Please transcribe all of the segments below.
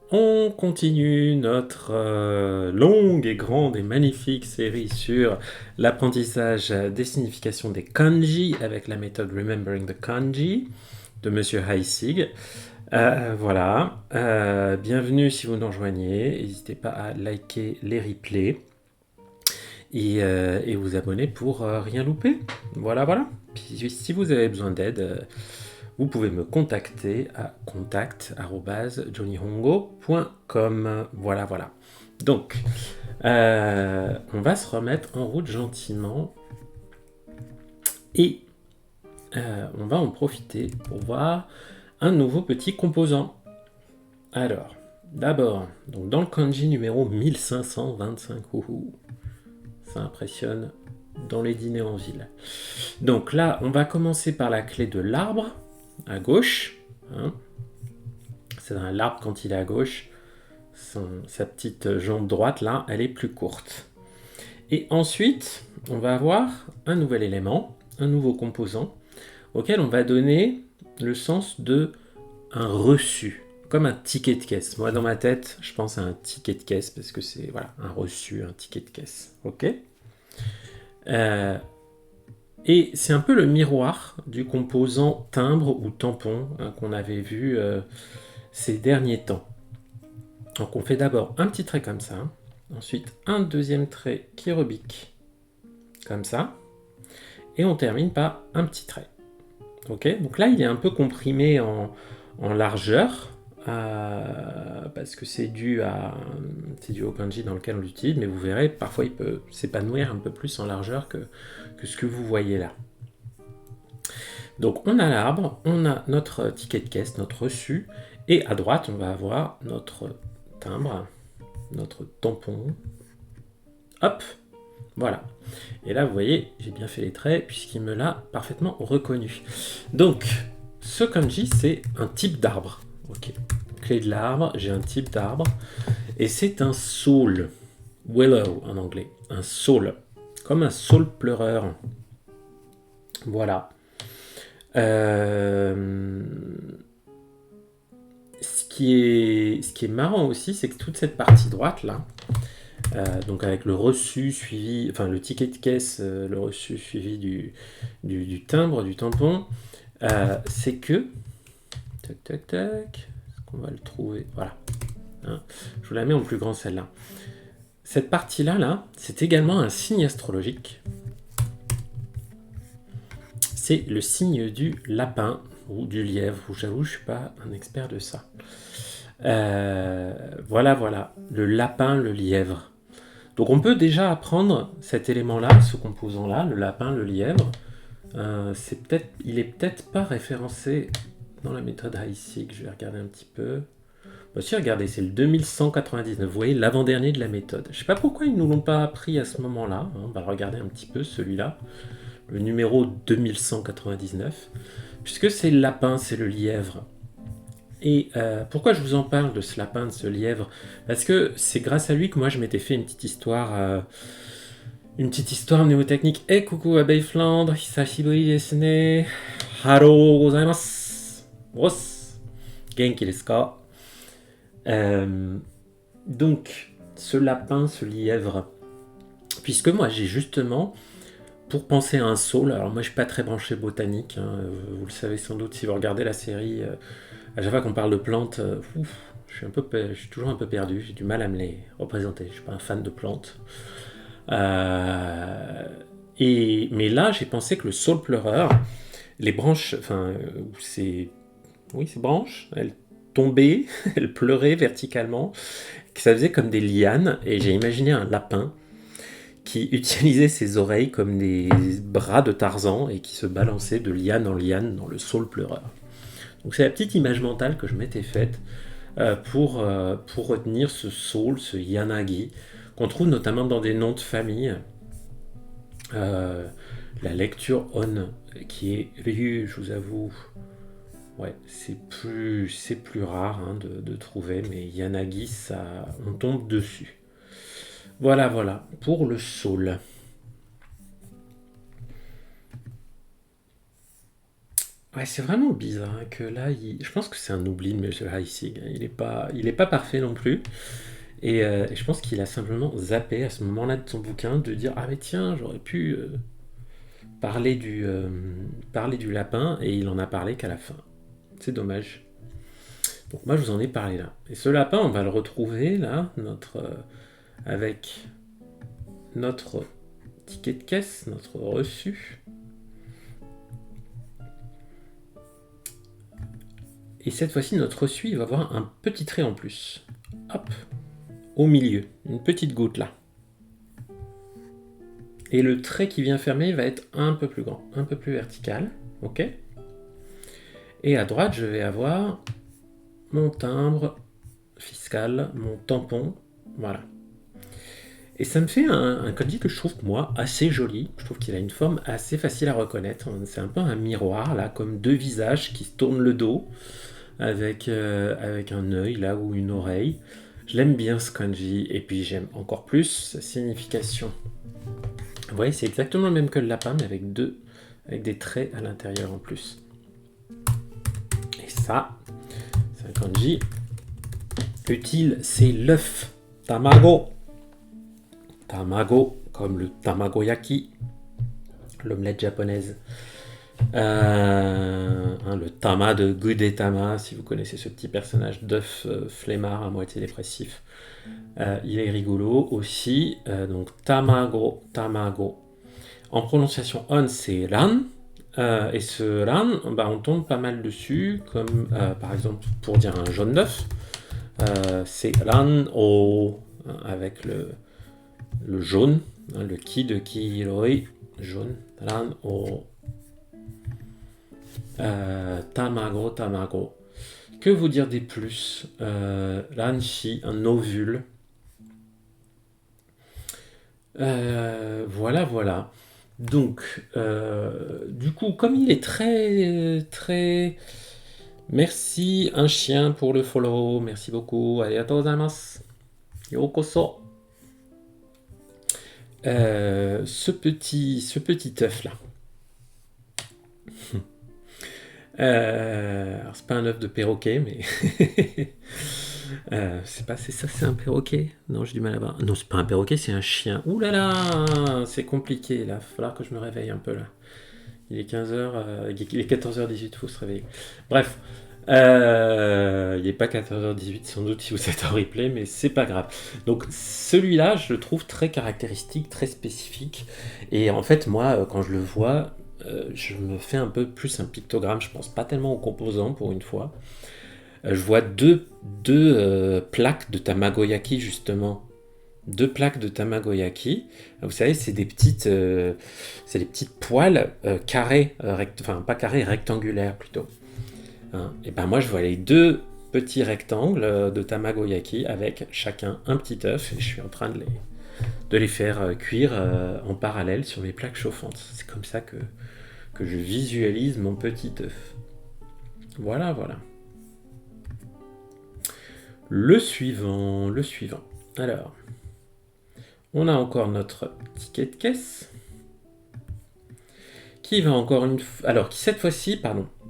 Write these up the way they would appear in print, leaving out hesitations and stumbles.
On continue notre longue et grande et magnifique série sur l'apprentissage des significations des kanji avec la méthode Remembering the Kanji de Monsieur Heissig. Voilà. Bienvenue si vous nous rejoignez. N'hésitez pas à liker les replays et vous abonner pour rien louper. Voilà, voilà. Puis si vous avez besoin d'aide, vous pouvez me contacter à contact@johnnyhongo.com. Voilà, voilà. Donc, on va se remettre en route gentiment et on va en profiter pour voir un nouveau petit composant. Alors, d'abord, donc dans le kanji numéro 1525, ça impressionne dans les dîners en ville. Donc là, on va commencer par la clé de l'arbre à gauche. Hein. C'est dans l'arbre quand il est à gauche. Sa petite jambe droite là, elle est plus courte. Et ensuite, on va avoir un nouvel élément, un nouveau composant, auquel on va donner le sens de un reçu, comme un ticket de caisse. Moi, dans ma tête, je pense à un ticket de caisse parce que c'est voilà un reçu, un ticket de caisse. Ok. Et c'est un peu le miroir du composant timbre ou tampon qu'on avait vu ces derniers temps. Donc on fait d'abord un petit trait comme ça, ensuite un deuxième trait qui rebique comme ça, et on termine par un petit trait. Ok, donc là il est un peu comprimé en largeur, parce que c'est dû au kanji dans lequel on l'utilise, mais vous verrez, parfois il peut s'épanouir un peu plus en largeur que ce que vous voyez là. Donc on a l'arbre, on a notre ticket de caisse, notre reçu, et à droite on va avoir notre timbre, notre tampon. Hop, voilà. Et là vous voyez, j'ai bien fait les traits puisqu'il me l'a parfaitement reconnu. Donc ce kanji c'est un type d'arbre. Ok. Clé de l'arbre, j'ai un type d'arbre et c'est un saule. Willow en anglais. Un saule. Comme un saule pleureur. Voilà. Ce qui est marrant aussi, c'est que toute cette partie droite là, donc avec le reçu suivi, enfin le ticket de caisse, le reçu suivi du timbre, du tampon, c'est que, tac tac tac, est-ce qu'on va le trouver? Voilà. Hein, je vous la mets en plus grand celle-là. Cette partie-là, là, c'est également un signe astrologique. C'est le signe du lapin ou du lièvre. J'avoue, je ne suis pas un expert de ça. Voilà, voilà. Le lapin, le lièvre. Donc on peut déjà apprendre cet élément-là, ce composant-là, le lapin, le lièvre. Il est peut-être pas référencé dans la méthode Heissig. Je vais regarder un petit peu. Bah, si, regardez, c'est le 2199. Vous voyez, l'avant-dernier de la méthode. Je sais pas pourquoi ils nous l'ont pas appris à ce moment-là. On va regarder un petit peu celui-là. Le numéro 2199. Puisque c'est le lapin, c'est le lièvre. Et pourquoi je vous en parle de ce lapin, de ce lièvre? Parce que c'est grâce à lui que moi je m'étais fait une petite histoire mnémotechnique. Eh coucou abeille Flandre, hisashiburi desu ne. Haro gozaimasu. Os. Genki desu ka? Donc, ce lapin, ce lièvre, puisque moi j'ai justement, pour penser à un saule, alors moi je suis pas très branché botanique, hein, vous le savez sans doute si vous regardez la série, à chaque fois qu'on parle de plantes, je suis toujours un peu perdu, j'ai du mal à me les représenter, je suis pas un fan de plantes. Mais là j'ai pensé que le saule pleureur, les branches, ces branches, elles tombaient, elles pleuraient verticalement, que ça faisait comme des lianes, et j'ai imaginé un lapin qui utilisait ses oreilles comme des bras de Tarzan et qui se balançait de liane en liane dans le saule pleureur. Donc c'est la petite image mentale que je m'étais faite pour retenir ce saule, ce yanagi, qu'on trouve notamment dans des noms de famille. La lecture on, qui est Ryu, je vous avoue, ouais, c'est plus rare hein, de trouver, mais yanagi, ça, on tombe dessus. Voilà, voilà, pour le saule. Ouais, c'est vraiment bizarre hein, que là, je pense que c'est un oubli de M. Heissig. Il est pas parfait non plus. Et je pense qu'il a simplement zappé à ce moment-là de son bouquin de dire ah mais tiens, j'aurais pu parler du lapin et il en a parlé qu'à la fin. C'est dommage. Donc moi je vous en ai parlé là. Et ce lapin, on va le retrouver là, avec notre ticket de caisse, notre reçu. Et cette fois-ci, notre reçu, il va avoir un petit trait en plus. Hop, au milieu, une petite goutte là. Et le trait qui vient fermer va être un peu plus grand, un peu plus vertical. Ok. Et à droite, je vais avoir mon timbre fiscal, mon tampon. Voilà. Et ça me fait un kanji que je trouve, moi, assez joli. Je trouve qu'il a une forme assez facile à reconnaître. C'est un peu un miroir, là, comme deux visages qui se tournent le dos, avec un œil, là, ou une oreille. Je l'aime bien, ce kanji. Et puis, j'aime encore plus sa signification. Vous voyez, c'est exactement le même que le lapin, mais avec des traits à l'intérieur en plus. Et ça, c'est un kanji utile, c'est l'œuf. Tamago. Tamago, comme le tamagoyaki, l'omelette japonaise. Le tama de Gudetama, si vous connaissez ce petit personnage d'œuf flemmard à moitié dépressif. Il est rigolo aussi. Donc tamago, tamago. En prononciation on, c'est ran. Et ce ran, on tombe pas mal dessus, comme par exemple pour dire un jaune d'œuf. C'est ran o, avec le jaune, le ki de kiroi, jaune, ran o. Tamago, tamago. Que vous dire des plus Ranshi, un ovule. Voilà. Donc, du coup, comme il est très... Merci, un chien, pour le follow. Merci beaucoup. Arigatou gozaimasu. Yokoso. Ce petit œuf là. Alors c'est pas un œuf de perroquet, mais c'est ça, c'est un perroquet. Non, j'ai du mal à voir. Non, c'est pas un perroquet, c'est un chien. Ouh là là, c'est compliqué là. Il va falloir que je me réveille un peu là. Il est 15h, il est 14h18, il faut se réveiller. Bref, il n'est pas 14h18 sans doute si vous êtes en replay, mais c'est pas grave. Donc celui-là, je le trouve très caractéristique, très spécifique. Et en fait, moi, quand je le vois, je me fais un peu plus un pictogramme. Je pense pas tellement aux composants pour une fois. Je vois deux plaques de tamagoyaki justement. 2 plaques de tamagoyaki. Vous savez, c'est des petites poêles carrées, enfin pas carrées, rectangulaires plutôt. Hein, et ben moi je vois les 2 petits rectangles de tamagoyaki avec chacun un petit œuf et je suis en train de les faire cuire en parallèle sur mes plaques chauffantes. C'est comme ça que je visualise mon petit œuf. Voilà. Le suivant. Alors, on a encore notre ticket de caisse qui va qui cette fois-ci,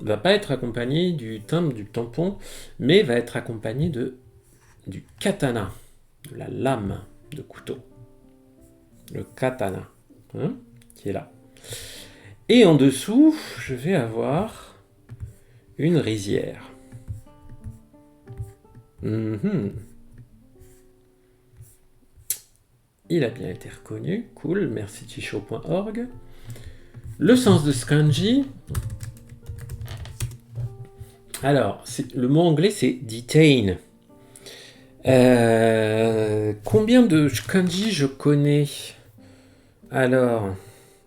va pas être accompagné du timbre du tampon, mais va être accompagné du katana, de la lame de couteau. Le katana, qui est là. Et en dessous, je vais avoir une rizière. Il a bien été reconnu, cool, merci Chicho.org. Le sens de ce kanji. Alors, le mot anglais c'est detain. Combien de kanji je connais? Alors,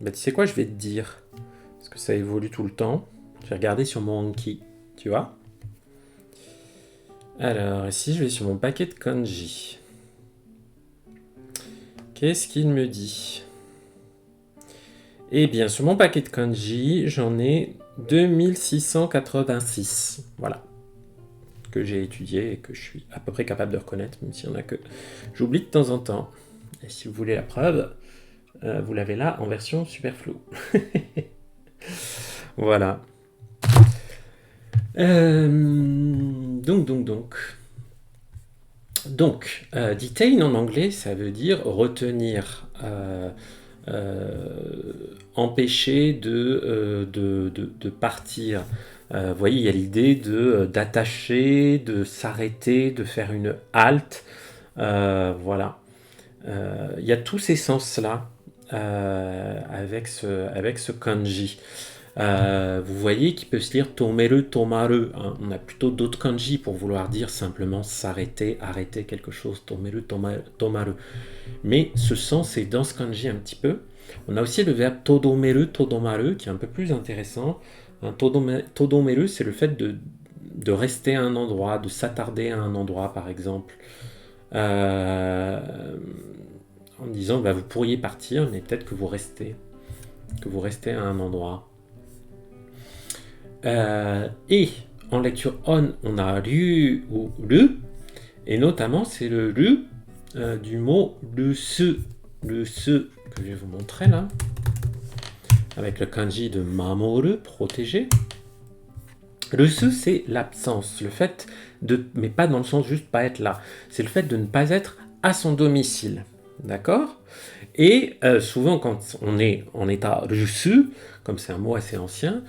tu sais quoi, je vais te dire. Parce que ça évolue tout le temps. Je vais regarder sur mon Anki, tu vois. Alors, ici, je vais sur mon paquet de kanji. Qu'est-ce qu'il me dit? Eh bien, sur mon paquet de kanji, j'en ai 2686. Voilà. Que j'ai étudié et que je suis à peu près capable de reconnaître, même s'il y en a que j'oublie de temps en temps. Et si vous voulez la preuve, vous l'avez là en version super floue. Voilà. Detain en anglais, ça veut dire retenir, empêcher de partir. Vous voyez, il y a l'idée d'attacher, de s'arrêter, de faire une halte. Voilà. Il y a tous ces sens-là avec ce kanji. Vous voyez qu'il peut se lire tomeru, tomaru, hein. On a plutôt d'autres kanji pour vouloir dire simplement s'arrêter, arrêter quelque chose, tomeru, tomaru. Mais ce sens est dans ce kanji un petit peu. On a aussi le verbe todomeru, todomaru, qui est un peu plus intéressant. Todomeru, c'est le fait de rester à un endroit, de s'attarder à un endroit, par exemple. Euh, En disant, bah, vous pourriez partir, mais peut-être que vous restez à un endroit. Et en lecture on a ryu ou lu, et notamment c'est le lu du mot le se que je vais vous montrer là, avec le kanji de mamoru, protéger. Le se, c'est l'absence, le fait de, mais pas dans le sens juste pas être là, c'est le fait de ne pas être à son domicile, d'accord? Et souvent quand on est en état rusu, comme c'est un mot assez ancien,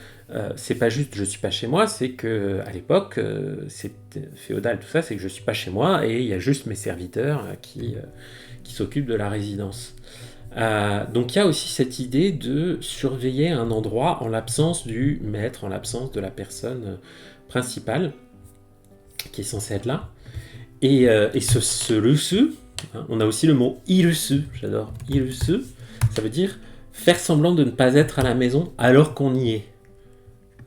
c'est pas juste je suis pas chez moi, c'est que à l'époque, c'est féodal tout ça, c'est que je suis pas chez moi et il y a juste mes serviteurs qui s'occupent de la résidence. Donc il y a aussi cette idée de surveiller un endroit en l'absence du maître, en l'absence de la personne principale qui est censée être là. Et ce rusu, hein, on a aussi le mot irusu, j'adore irusu, ça veut dire faire semblant de ne pas être à la maison alors qu'on y est.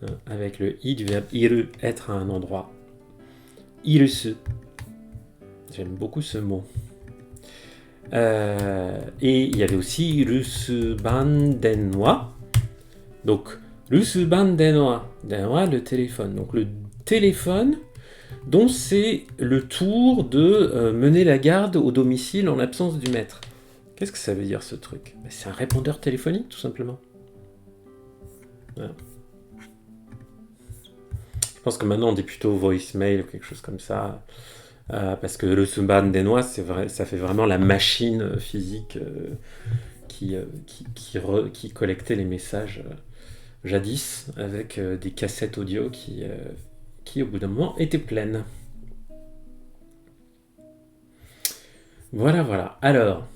Hein, avec le i du verbe iru, être à un endroit. Irusu. J'aime beaucoup ce mot. Et il y avait aussi Rusuban Denwa. Donc, Rusuban Denwa. Denwa, le téléphone. Donc, le téléphone dont c'est le tour de mener la garde au domicile en l'absence du maître. Qu'est-ce que ça veut dire ce truc? C'est un répondeur téléphonique, tout simplement. Voilà. Je pense que maintenant on dit plutôt voicemail ou quelque chose comme ça. Parce que le Suban Denois, ça fait vraiment la machine physique qui collectait les messages jadis avec des cassettes audio qui au bout d'un moment étaient pleines. Voilà, voilà. Alors,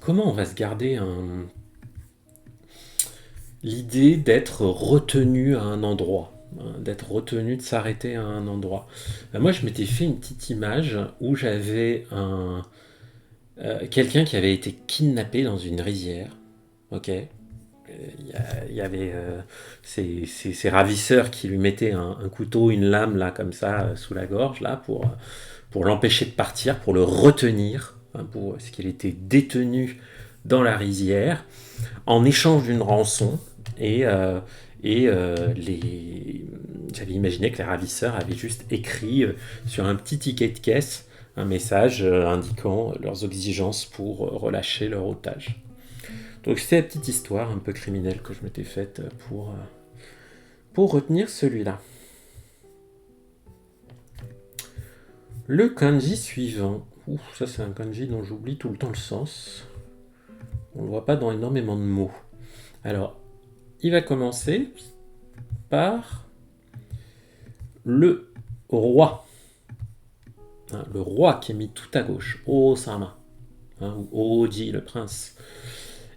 comment on va se garder l'idée d'être retenu à un endroit, hein, d'être retenu, de s'arrêter à un endroit. Moi, je m'étais fait une petite image où j'avais quelqu'un qui avait été kidnappé dans une rizière. Ok. Il y avait ces ravisseurs qui lui mettaient un couteau, une lame là comme ça sous la gorge là pour l'empêcher de partir, pour le retenir, hein, parce qu'il était détenu dans la rizière en échange d'une rançon. Et, euh, j'avais imaginé que les ravisseurs avaient juste écrit sur un petit ticket de caisse un message indiquant leurs exigences pour relâcher leur otage. Donc c'était la petite histoire un peu criminelle que je m'étais faite pour retenir celui-là. Le kanji suivant. Ouf, ça c'est un kanji dont j'oublie tout le temps le sens. On ne le voit pas dans énormément de mots. Alors, il va commencer par le roi. Hein, le roi qui est mis tout à gauche. Osama. Hein, ou Oji, le prince.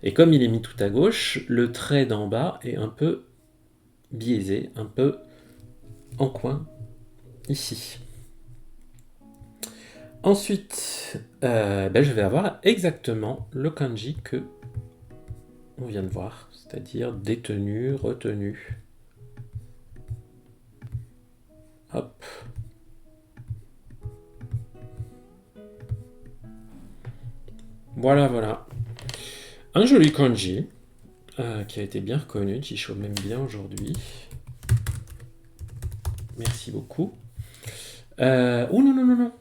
Et comme il est mis tout à gauche, le trait d'en bas est un peu biaisé, un peu en coin, ici. Ensuite, je vais avoir exactement le kanji que on vient de voir, c'est-à-dire détenu, retenu. Hop. Voilà, voilà. Un joli kanji qui a été bien reconnu, Chisho m'aime bien aujourd'hui. Merci beaucoup. Oh non, non, non, non.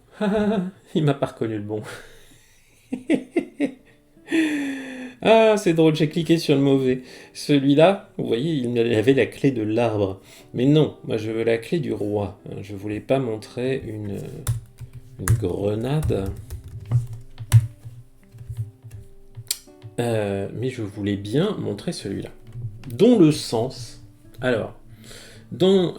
Il m'a pas reconnu le bon. Ah, c'est drôle, j'ai cliqué sur le mauvais. Celui-là, vous voyez, il avait la clé de l'arbre. Mais non, moi je veux la clé du roi. Je voulais pas montrer une grenade. Mais je voulais bien montrer celui-là. Dont le sens. Alors, dans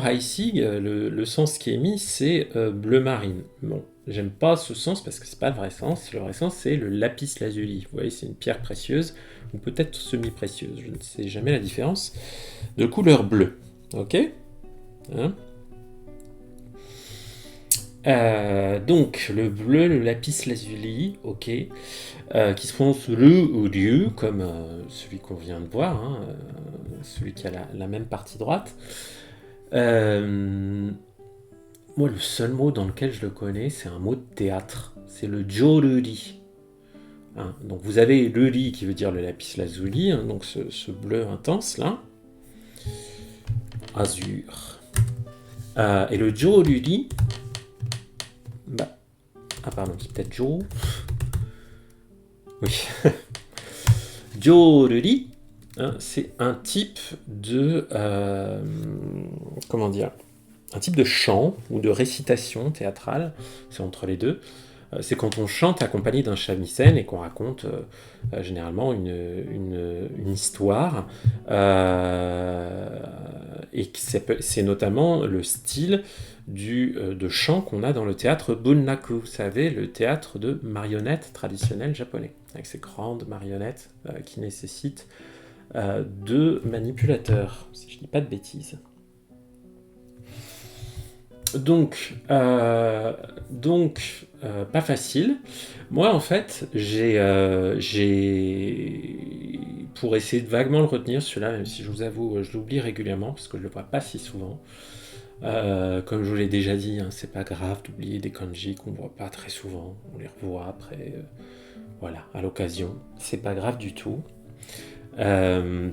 High Sig, le sens qui est mis, c'est bleu marine. Bon, j'aime pas ce sens parce que c'est pas le vrai sens. Le vrai sens, c'est le lapis lazuli. Vous voyez, c'est une pierre précieuse, ou peut-être semi-précieuse, je ne sais jamais la différence, de couleur bleue. Ok, hein. Donc, le bleu, le lapis lazuli, ok, qui se prononce le ou lieu, comme celui qu'on vient de voir, hein, celui qui a la même partie droite. Moi, le seul mot dans lequel je le connais, c'est un mot de théâtre. C'est le joruri. Hein, donc vous avez le lit qui veut dire le lapis lazuli, hein, donc ce bleu intense là. Azur. Et le joruri, bah, ah pardon, c'est peut-être Jo. Oui. Joruri, hein, c'est un type de comment dire, un type de chant ou de récitation théâtrale, c'est entre les deux. C'est quand on chante accompagné d'un shamisen et qu'on raconte généralement une histoire. Et c'est notamment le style de chant qu'on a dans le théâtre Bunraku, vous savez, le théâtre de marionnettes traditionnel japonais, avec ces grandes marionnettes qui nécessitent deux manipulateurs, si je ne dis pas de bêtises. Donc, pas facile. Moi, en fait, pour essayer de vaguement le retenir, celui-là, même si je vous avoue, je l'oublie régulièrement, parce que je le vois pas si souvent. Comme je vous l'ai déjà dit, hein, c'est pas grave d'oublier des kanji qu'on voit pas très souvent. On les revoit après, voilà, à l'occasion. C'est pas grave du tout. Ce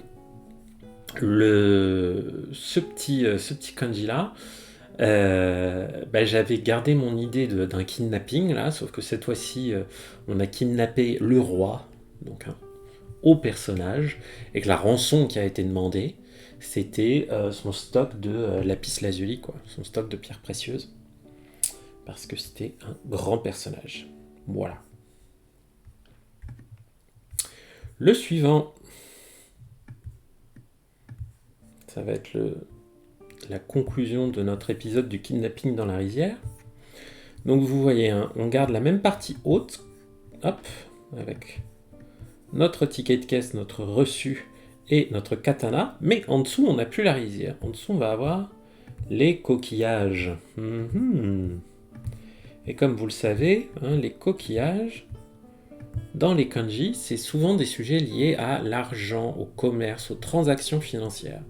petit kanji-là, j'avais gardé mon idée d'un kidnapping là, sauf que cette fois-ci on a kidnappé le roi, donc un haut personnage, et que la rançon qui a été demandée, c'était son stock de lapis lazuli, quoi, son stock de pierres précieuses, parce que c'était un grand personnage. Voilà. Le suivant, ça va être la conclusion de notre épisode du kidnapping dans la rizière. Donc vous voyez, hein, on garde la même partie haute, hop, avec notre ticket de caisse, notre reçu et notre katana, mais en dessous on n'a plus la rizière. En dessous on va avoir les coquillages. Et comme vous le savez, hein, les coquillages, dans les kanji, c'est souvent des sujets liés à l'argent, au commerce, aux transactions financières.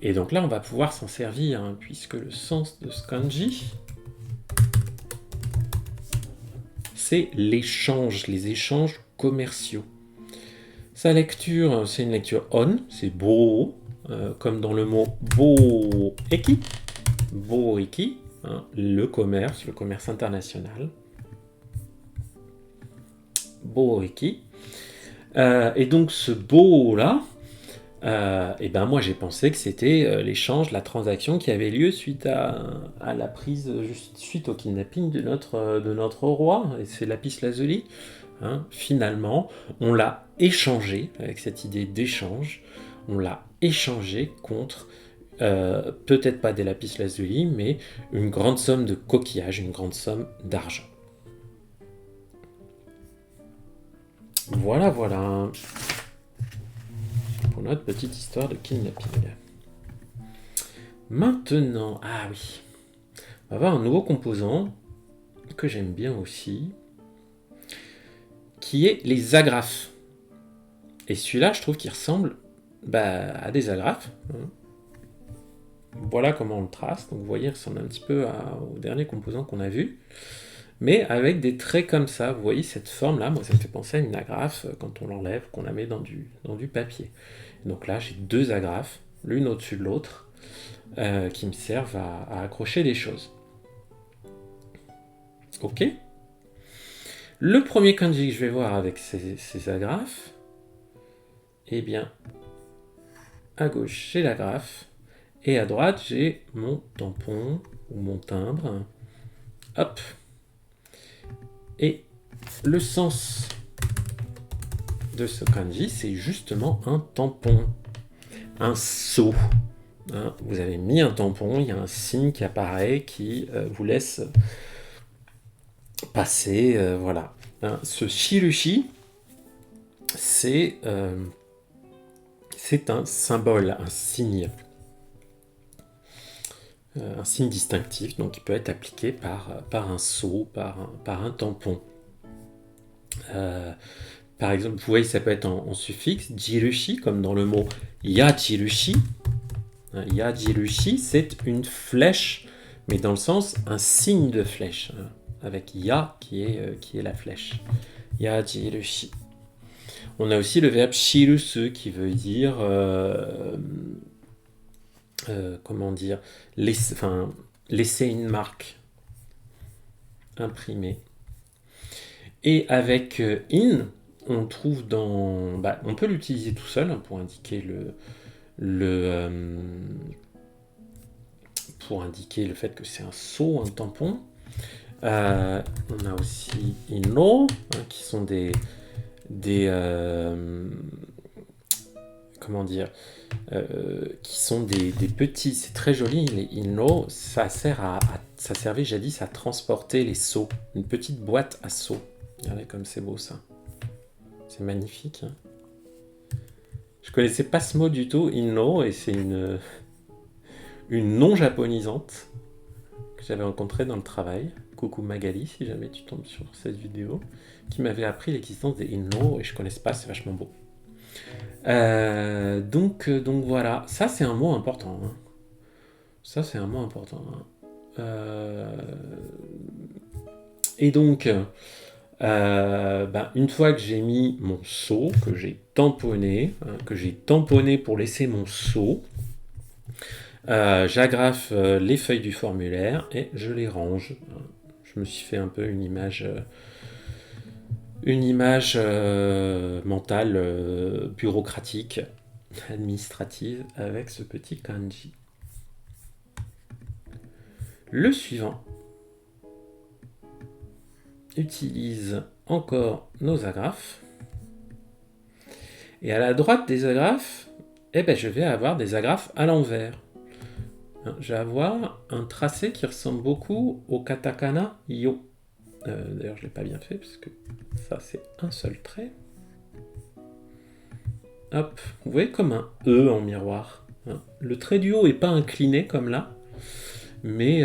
Et donc là on va pouvoir s'en servir, hein, puisque le sens de ce kanji, c'est l'échange, les échanges commerciaux. Sa lecture, c'est une lecture on, c'est bo, comme dans le mot boeki, hein, le commerce international. Boeki. Et donc ce bo là, moi j'ai pensé que c'était l'échange, la transaction qui avait lieu suite à la prise, suite au kidnapping de notre roi, et c'est lapis lazuli. Hein, finalement, on l'a échangé, avec cette idée d'échange, on l'a échangé contre, peut-être pas des lapis lazuli, mais une grande somme de coquillages, une grande somme d'argent. Voilà, pour notre petite histoire de kidnapping. Maintenant, ah oui, on va avoir un nouveau composant que j'aime bien aussi, qui est les agrafes. Et celui-là, je trouve qu'il ressemble à des agrafes. Voilà comment on le trace. Donc vous voyez, il ressemble un petit peu au dernier composant qu'on a vu. Mais avec des traits comme ça. Vous voyez cette forme-là, moi ça me fait penser à une agrafe quand on l'enlève, qu'on la met dans du papier. Donc là, j'ai deux agrafes, l'une au-dessus de l'autre, qui me servent à accrocher des choses. Ok ? Le premier kanji que je vais voir avec ces agrafes, eh bien, à gauche, j'ai l'agrafe, et à droite, j'ai mon tampon, ou mon timbre. Hop. Et le sens de ce kanji, c'est justement un tampon, un seau. Hein, vous avez mis un tampon, il y a un signe qui apparaît qui vous laisse passer, voilà. Hein, ce shirushi, c'est un symbole, un signe distinctif, donc qui peut être appliqué par un seau, par un tampon. Par exemple, vous voyez, ça peut être en suffixe, jirushi, comme dans le mot yajirushi. Yajirushi, c'est une flèche, mais dans le sens, un signe de flèche, hein, avec ya qui est la flèche. Yajirushi. On a aussi le verbe shirusu qui veut dire comment dire, laisser une marque, imprimée. Et avec in, on trouve dans, on peut l'utiliser tout seul pour indiquer pour indiquer le fait que c'est un seau, un tampon. On a aussi inno, qui sont des comment dire, qui sont des petits, c'est très joli, les inno, ça servait jadis à transporter les seaux, une petite boîte à seaux. Regardez comme c'est beau ça. C'est magnifique. Hein. Je connaissais pas ce mot du tout, inno, et c'est une non-japonisante que j'avais rencontrée dans le travail. Coucou Magali, si jamais tu tombes sur cette vidéo, qui m'avait appris l'existence des inno, et je connaissais pas, c'est vachement beau. Donc voilà, ça c'est un mot important. Hein. Ça c'est un mot important. Hein. Et donc, une fois que j'ai mis mon seau, que j'ai tamponné, pour laisser mon seau, j'agrafe les feuilles du formulaire et je les range. Je me suis fait un peu une image mentale, bureaucratique, administrative, avec ce petit kanji. Le suivant utilise encore nos agrafes. Et à la droite des agrafes, je vais avoir des agrafes à l'envers. Je vais avoir un tracé qui ressemble beaucoup au katakana yo. D'ailleurs, je ne l'ai pas bien fait, parce que ça, c'est un seul trait. Hop, vous voyez comme un E en miroir. Hein. Le trait du haut n'est pas incliné comme là, mais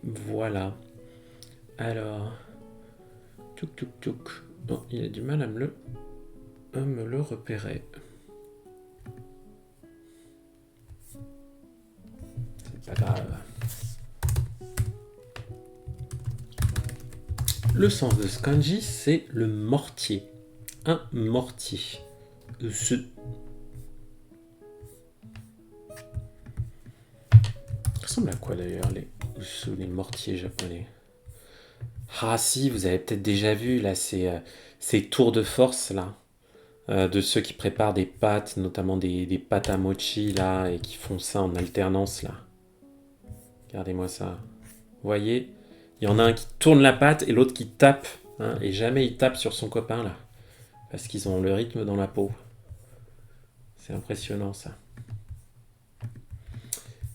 voilà. Alors, tchouk. Oh, il a du mal à me le repérer. C'est pas grave. Le sens de ce kanji, c'est le mortier. Un mortier. Ça ressemble à quoi d'ailleurs les mortiers japonais? Ah si, vous avez peut-être déjà vu là ces tours de force là, de ceux qui préparent des pâtes, notamment des pâtes à mochi là, et qui font ça en alternance là. Regardez-moi ça. Vous voyez, il y en a un qui tourne la pâte et l'autre qui tape, hein, et jamais il tape sur son copain là, parce qu'ils ont le rythme dans la peau. C'est impressionnant ça.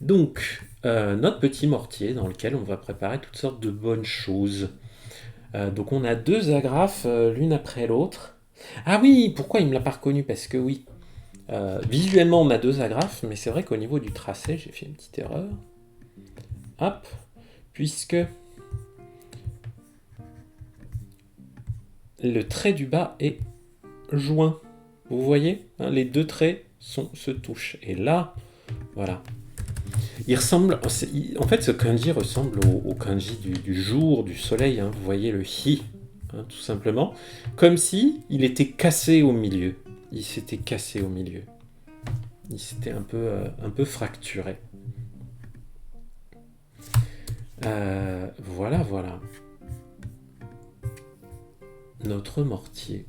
Donc, notre petit mortier dans lequel on va préparer toutes sortes de bonnes choses. Donc on a deux agrafes l'une après l'autre. Ah oui, pourquoi il ne me l'a pas reconnu? Parce que oui, visuellement on a deux agrafes, mais c'est vrai qu'au niveau du tracé, j'ai fait une petite erreur. Hop, puisque le trait du bas est joint. Vous voyez, hein, les deux traits se touchent. Et là, voilà. Il ressemble, en fait, ce kanji ressemble au kanji du jour, du soleil. Hein, vous voyez le hi, hein, tout simplement, comme si il était cassé au milieu. Il s'était cassé au milieu. Il s'était un peu fracturé. Voilà. notre mortier.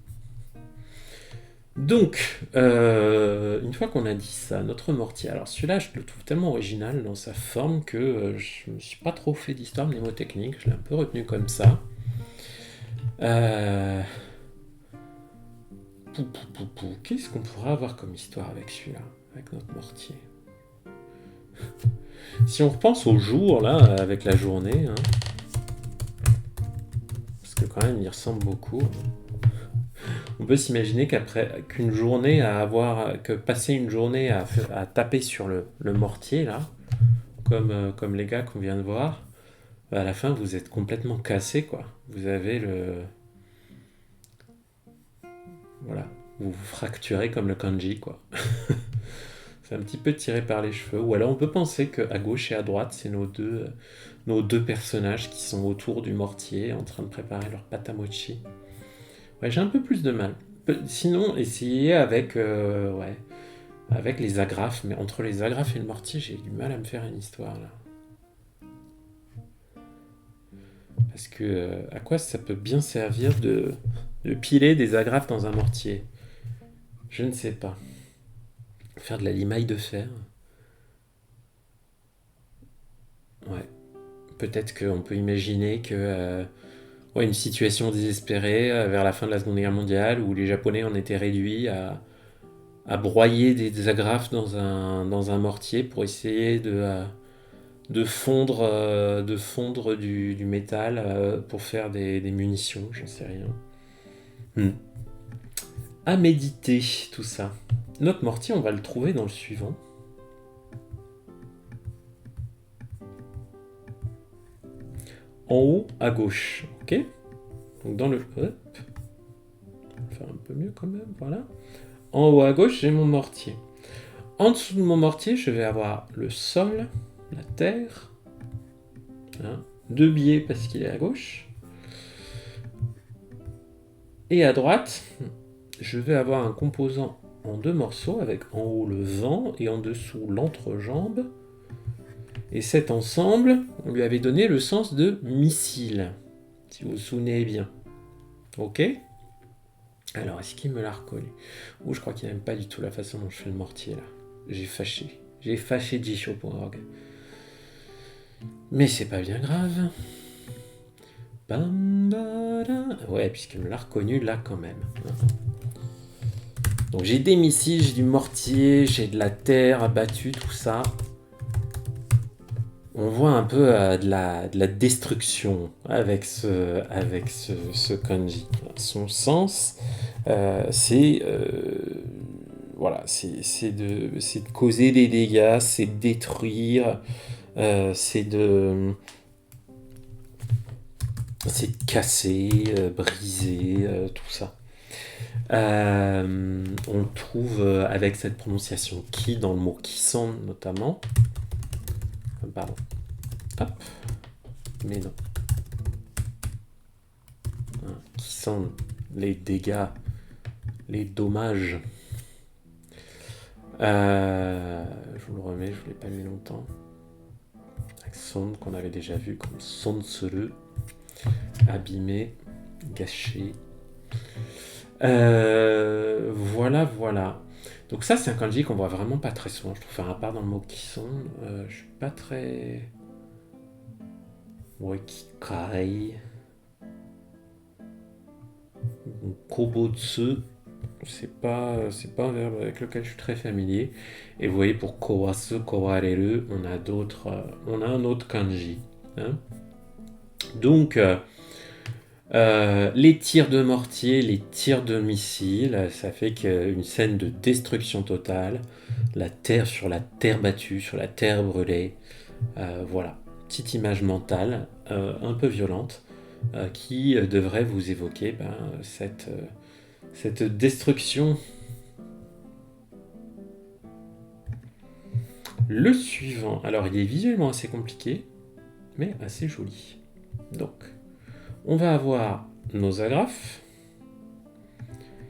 Donc, une fois qu'on a dit ça, notre mortier, alors celui-là, je le trouve tellement original dans sa forme que je ne me suis pas trop fait d'histoire mnémotechnique, je l'ai un peu retenu comme ça. Qu'est-ce qu'on pourrait avoir comme histoire avec celui-là, avec notre mortier? Si on repense au jour, là, avec la journée, hein, parce que quand même, il y ressemble beaucoup. On peut s'imaginer qu'une journée que passer une journée à taper sur le mortier, là, comme les gars qu'on vient de voir, à la fin, vous êtes complètement cassé, quoi. Vous avez Voilà. Vous vous fracturez comme le kanji, quoi. C'est un petit peu tiré par les cheveux. Ou alors on peut penser qu'à gauche et à droite, c'est nos deux personnages qui sont autour du mortier en train de préparer leur pâte à mochi. Ouais, j'ai un peu plus de mal. Sinon, essayez avec les agrafes. Mais entre les agrafes et le mortier, j'ai du mal à me faire une histoire, là. Parce que à quoi ça peut bien servir de piler des agrafes dans un mortier? Je ne sais pas. Faire de la limaille de fer? Ouais. Peut-être qu'on peut imaginer que une situation désespérée vers la fin de la Seconde Guerre mondiale où les Japonais en étaient réduits à broyer des agrafes dans un mortier pour essayer de fondre du métal pour faire des munitions, j'en sais rien. À méditer tout ça. Notre mortier, on va le trouver dans le suivant. En haut à gauche, ok? Donc dans le... Hop. On va faire un peu mieux quand même, voilà. En haut à gauche, j'ai mon mortier. En dessous de mon mortier, je vais avoir le sol, la terre, hein, 2 biais parce qu'il est à gauche. Et à droite, je vais avoir un composant en 2 morceaux avec en haut le vent et en dessous l'entrejambe. Et cet ensemble, on lui avait donné le sens de missile, si vous vous souvenez bien. Ok? Alors, est-ce qu'il me l'a reconnu? Ou je crois qu'il n'aime pas du tout la façon dont je fais le mortier, là. J'ai fâché Jisho.org. Mais c'est pas bien grave. Ouais, puisqu'il me l'a reconnu là quand même. Donc j'ai des missiles, j'ai du mortier, j'ai de la terre abattue, tout ça. On voit un peu de la destruction avec ce kanji. Son sens, c'est de causer des dégâts, c'est de détruire, c'est de casser, briser, tout ça. On trouve avec cette prononciation ki dans le mot kisan notamment. Pardon. Hop. Mais non. Kisan, les dégâts, les dommages. Je vous le remets, je ne l'ai pas lu longtemps. Avec son qu'on avait déjà vu comme son tsuru, abîmé, gâché. Voilà. Donc ça, c'est un kanji qu'on voit vraiment pas très souvent. Je trouve, faire un part dans le mot kison, je suis pas très... Ouais, kikai. Kobotsu, c'est pas un verbe avec lequel je suis très familier. Et vous voyez, pour kawasu, kawareru, on a un autre kanji. Hein. Donc, les tirs de mortier, les tirs de missiles, ça fait qu'une scène de destruction totale, la terre sur la terre battue, sur la terre brûlée, voilà, petite image mentale, un peu violente, qui devrait vous évoquer cette destruction. Le suivant, alors il est visuellement assez compliqué, mais assez joli. Donc, on va avoir nos agrafes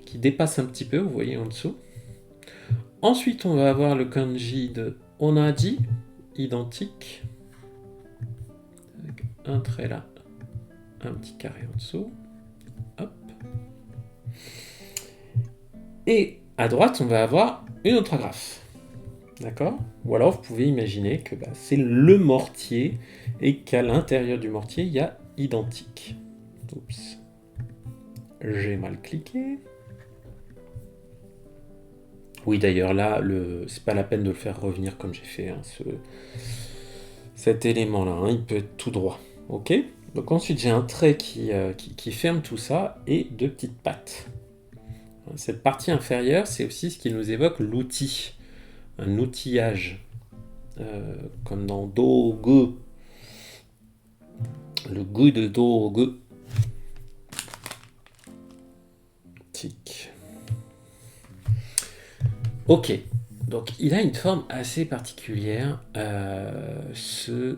qui dépassent un petit peu, vous voyez en dessous. Ensuite, on va avoir le kanji de onaji, identique, avec un trait là, un petit carré en dessous. Hop. Et à droite, on va avoir une autre agrafe. D'accord? Ou alors, vous pouvez imaginer que c'est le mortier et qu'à l'intérieur du mortier, il y a identique. Oups. J'ai mal cliqué. Oui, d'ailleurs, là, c'est pas la peine de le faire revenir comme j'ai fait, hein, cet élément-là. Hein, il peut être tout droit. Ok? Donc ensuite, j'ai un trait qui ferme tout ça et deux petites pattes. Cette partie inférieure, c'est aussi ce qui nous évoque l'outil. Un outillage. Comme dans Dogu. Le goût de Dogu. Tic. Ok. Donc il a une forme assez particulière, ce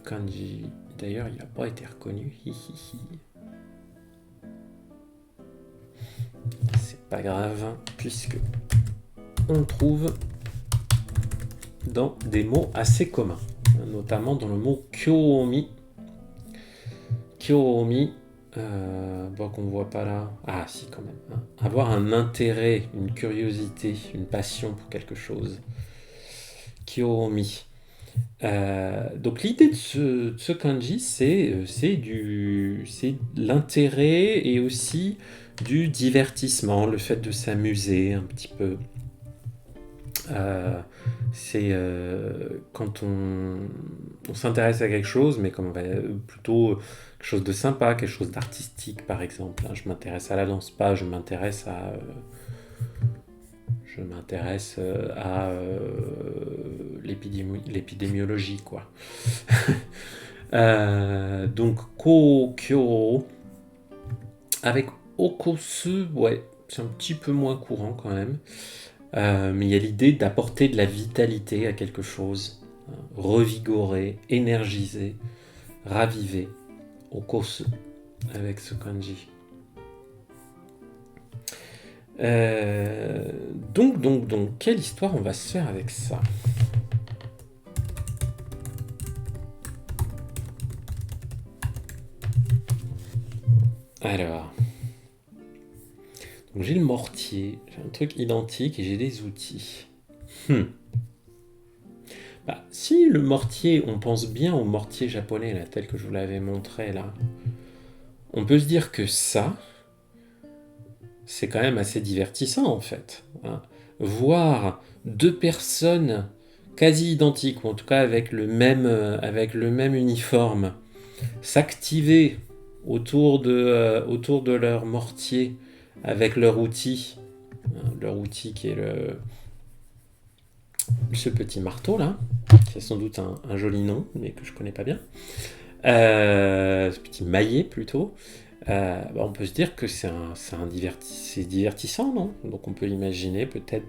kanji. D'ailleurs, il n'a pas été reconnu. C'est pas grave, puisque on le trouve dans des mots assez communs, notamment dans le mot kyomi. Kyomi, qu'on voit pas là. Ah si, quand même. Hein. Avoir un intérêt, une curiosité, une passion pour quelque chose. Kyomi. Donc l'idée de ce kanji, c'est l'intérêt et aussi du divertissement, le fait de s'amuser un petit peu. C'est quand on s'intéresse à quelque chose, mais comme plutôt quelque chose de sympa, quelque chose d'artistique par exemple. Hein. Je m'intéresse à la danse, pas je m'intéresse à l'épidémiologie, quoi. Donc, Kokyo, avec Okosu, ouais, c'est un petit peu moins courant quand même. Mais il y a l'idée d'apporter de la vitalité à quelque chose, hein, revigorer, énergiser, raviver. Okosu, avec ce kanji. Donc, quelle histoire on va se faire avec ça? Alors, donc j'ai le mortier, j'ai un truc identique et j'ai des outils. Si le mortier, on pense bien au mortier japonais, là, tel que je vous l'avais montré là, on peut se dire que ça, c'est quand même assez divertissant en fait. Hein. Voir deux personnes quasi identiques, ou en tout cas avec le même uniforme, s'activer autour de leur mortier avec leur outil qui est ce petit marteau là, qui a sans doute un joli nom, mais que je connais pas bien. Ce petit maillet plutôt. On peut se dire que c'est divertissant, non? Donc on peut imaginer peut-être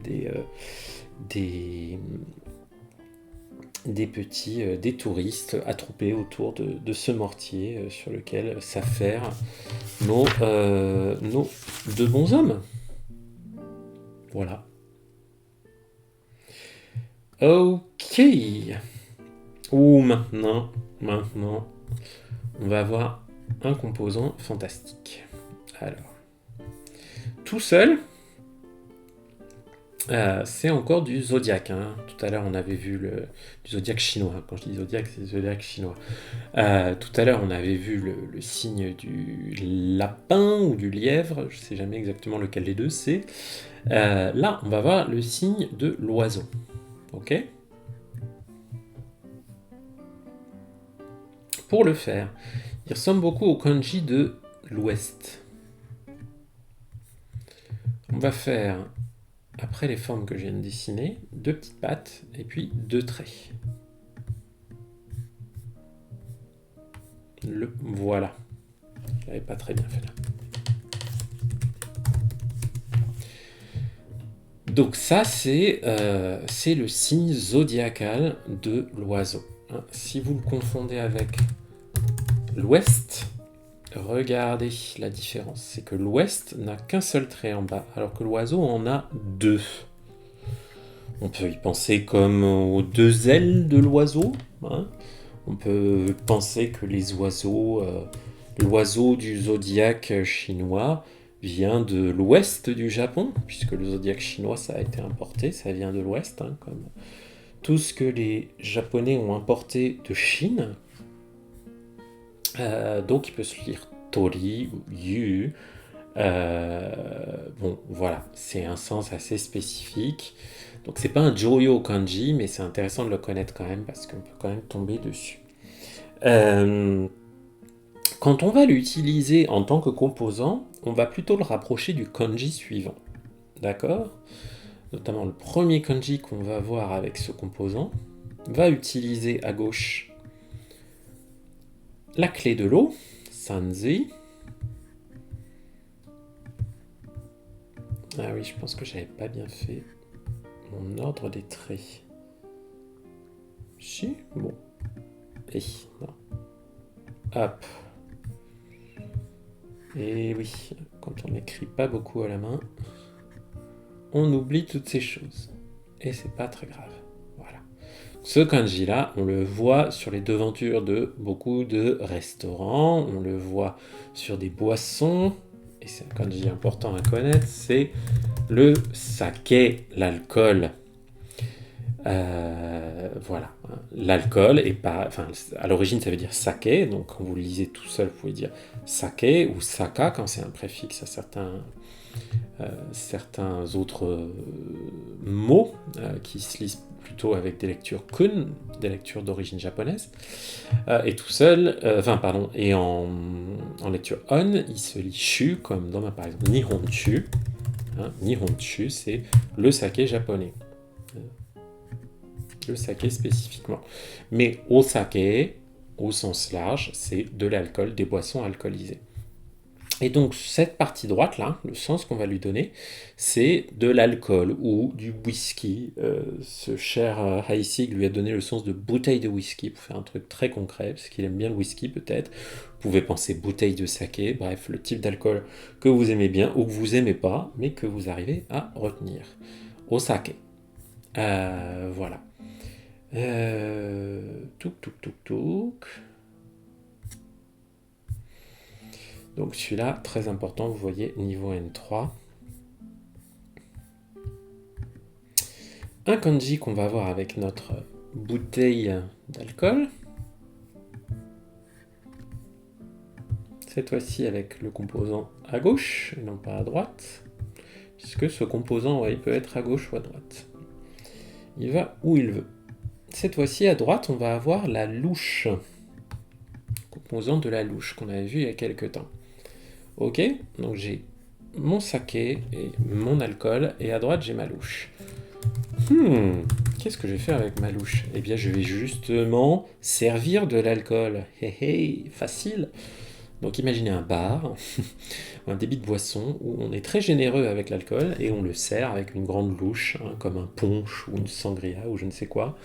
des touristes attroupés autour de ce mortier sur lequel s'affairent nos deux bons hommes. Voilà. Ok. Maintenant, on va avoir un composant fantastique. Alors, tout seul, c'est encore du zodiaque. Hein. Tout à l'heure, on avait vu du zodiaque chinois. Quand je dis zodiaque, c'est zodiaque chinois. Tout à l'heure, on avait vu le signe du lapin ou du lièvre. Je ne sais jamais exactement lequel des deux c'est. Là, on va voir le signe de l'oiseau. Ok ? Pour le faire, il ressemble beaucoup au kanji de l'Ouest. On va faire, après les formes que je viens de dessiner, deux petites pattes et puis deux traits. Voilà. Je l'avais pas très bien fait là. Donc ça, c'est le signe zodiacal de l'oiseau. Hein. Si vous le confondez avec l'Ouest, regardez la différence. C'est que l'Ouest n'a qu'un seul trait en bas, alors que l'oiseau en a deux. On peut y penser comme aux deux ailes de l'oiseau. Hein. On peut penser que les oiseaux, l'oiseau du zodiaque chinois vient de l'ouest du Japon, puisque le zodiaque chinois, ça a été importé, ça vient de l'ouest, hein, comme tout ce que les Japonais ont importé de Chine. Donc il peut se lire Tori ou Yu. Bon, voilà, c'est un sens assez spécifique. Donc c'est pas un Joyo kanji, mais c'est intéressant de le connaître quand même, parce qu'on peut quand même tomber dessus. Quand on va l'utiliser en tant que composant, on va plutôt le rapprocher du kanji suivant. D'accord? Notamment le premier kanji qu'on va voir avec ce composant va utiliser à gauche la clé de l'eau, Sanzi. Ah oui, je pense que j'avais pas bien fait mon ordre des traits. Si? Bon. Et non. Hop. Et oui, quand on n'écrit pas beaucoup à la main, on oublie toutes ces choses. Et c'est pas très grave. Voilà. Ce kanji-là, on le voit sur les devantures de beaucoup de restaurants, on le voit sur des boissons, et c'est un kanji important à connaître, c'est le saké, l'alcool. Voilà. L'alcool est pas. Enfin, à l'origine, ça veut dire saké, donc quand vous le lisez tout seul, vous pouvez dire saké ou saka quand c'est un préfixe à certains autres mots qui se lisent plutôt avec des lectures kun, des lectures d'origine japonaise, et tout seul, et en lecture on, il se lit shu, comme dans par exemple Nihonchu. Nihonchu, c'est le saké japonais. Le saké spécifiquement. Mais au saké, au sens large, c'est de l'alcool, des boissons alcoolisées. Et donc cette partie droite là, le sens qu'on va lui donner, c'est de l'alcool ou du whisky. Ce cher Heissig lui a donné le sens de bouteille de whisky pour faire un truc très concret, parce qu'il aime bien le whisky peut-être. Vous pouvez penser bouteille de saké, bref, le type d'alcool que vous aimez bien ou que vous aimez pas, mais que vous arrivez à retenir. Au saké. Voilà. Touk. Donc celui-là, très important, vous voyez, niveau N3. Un kanji qu'on va voir avec notre bouteille d'alcool. Cette fois-ci avec le composant à gauche et non pas à droite. Puisque ce composant, ouais, il peut être à gauche ou à droite. Il va où il veut. Cette fois-ci, à droite, on va avoir la louche. Composant de la louche qu'on avait vu il y a quelques temps. Ok, donc j'ai mon saké et mon alcool, et à droite j'ai ma louche. Qu'est-ce que je vais faire avec ma louche? Eh bien, je vais justement servir de l'alcool. Facile. Donc imaginez un bar, un débit de boisson, où on est très généreux avec l'alcool, et on le sert avec une grande louche, comme un punch ou une sangria, ou je ne sais quoi.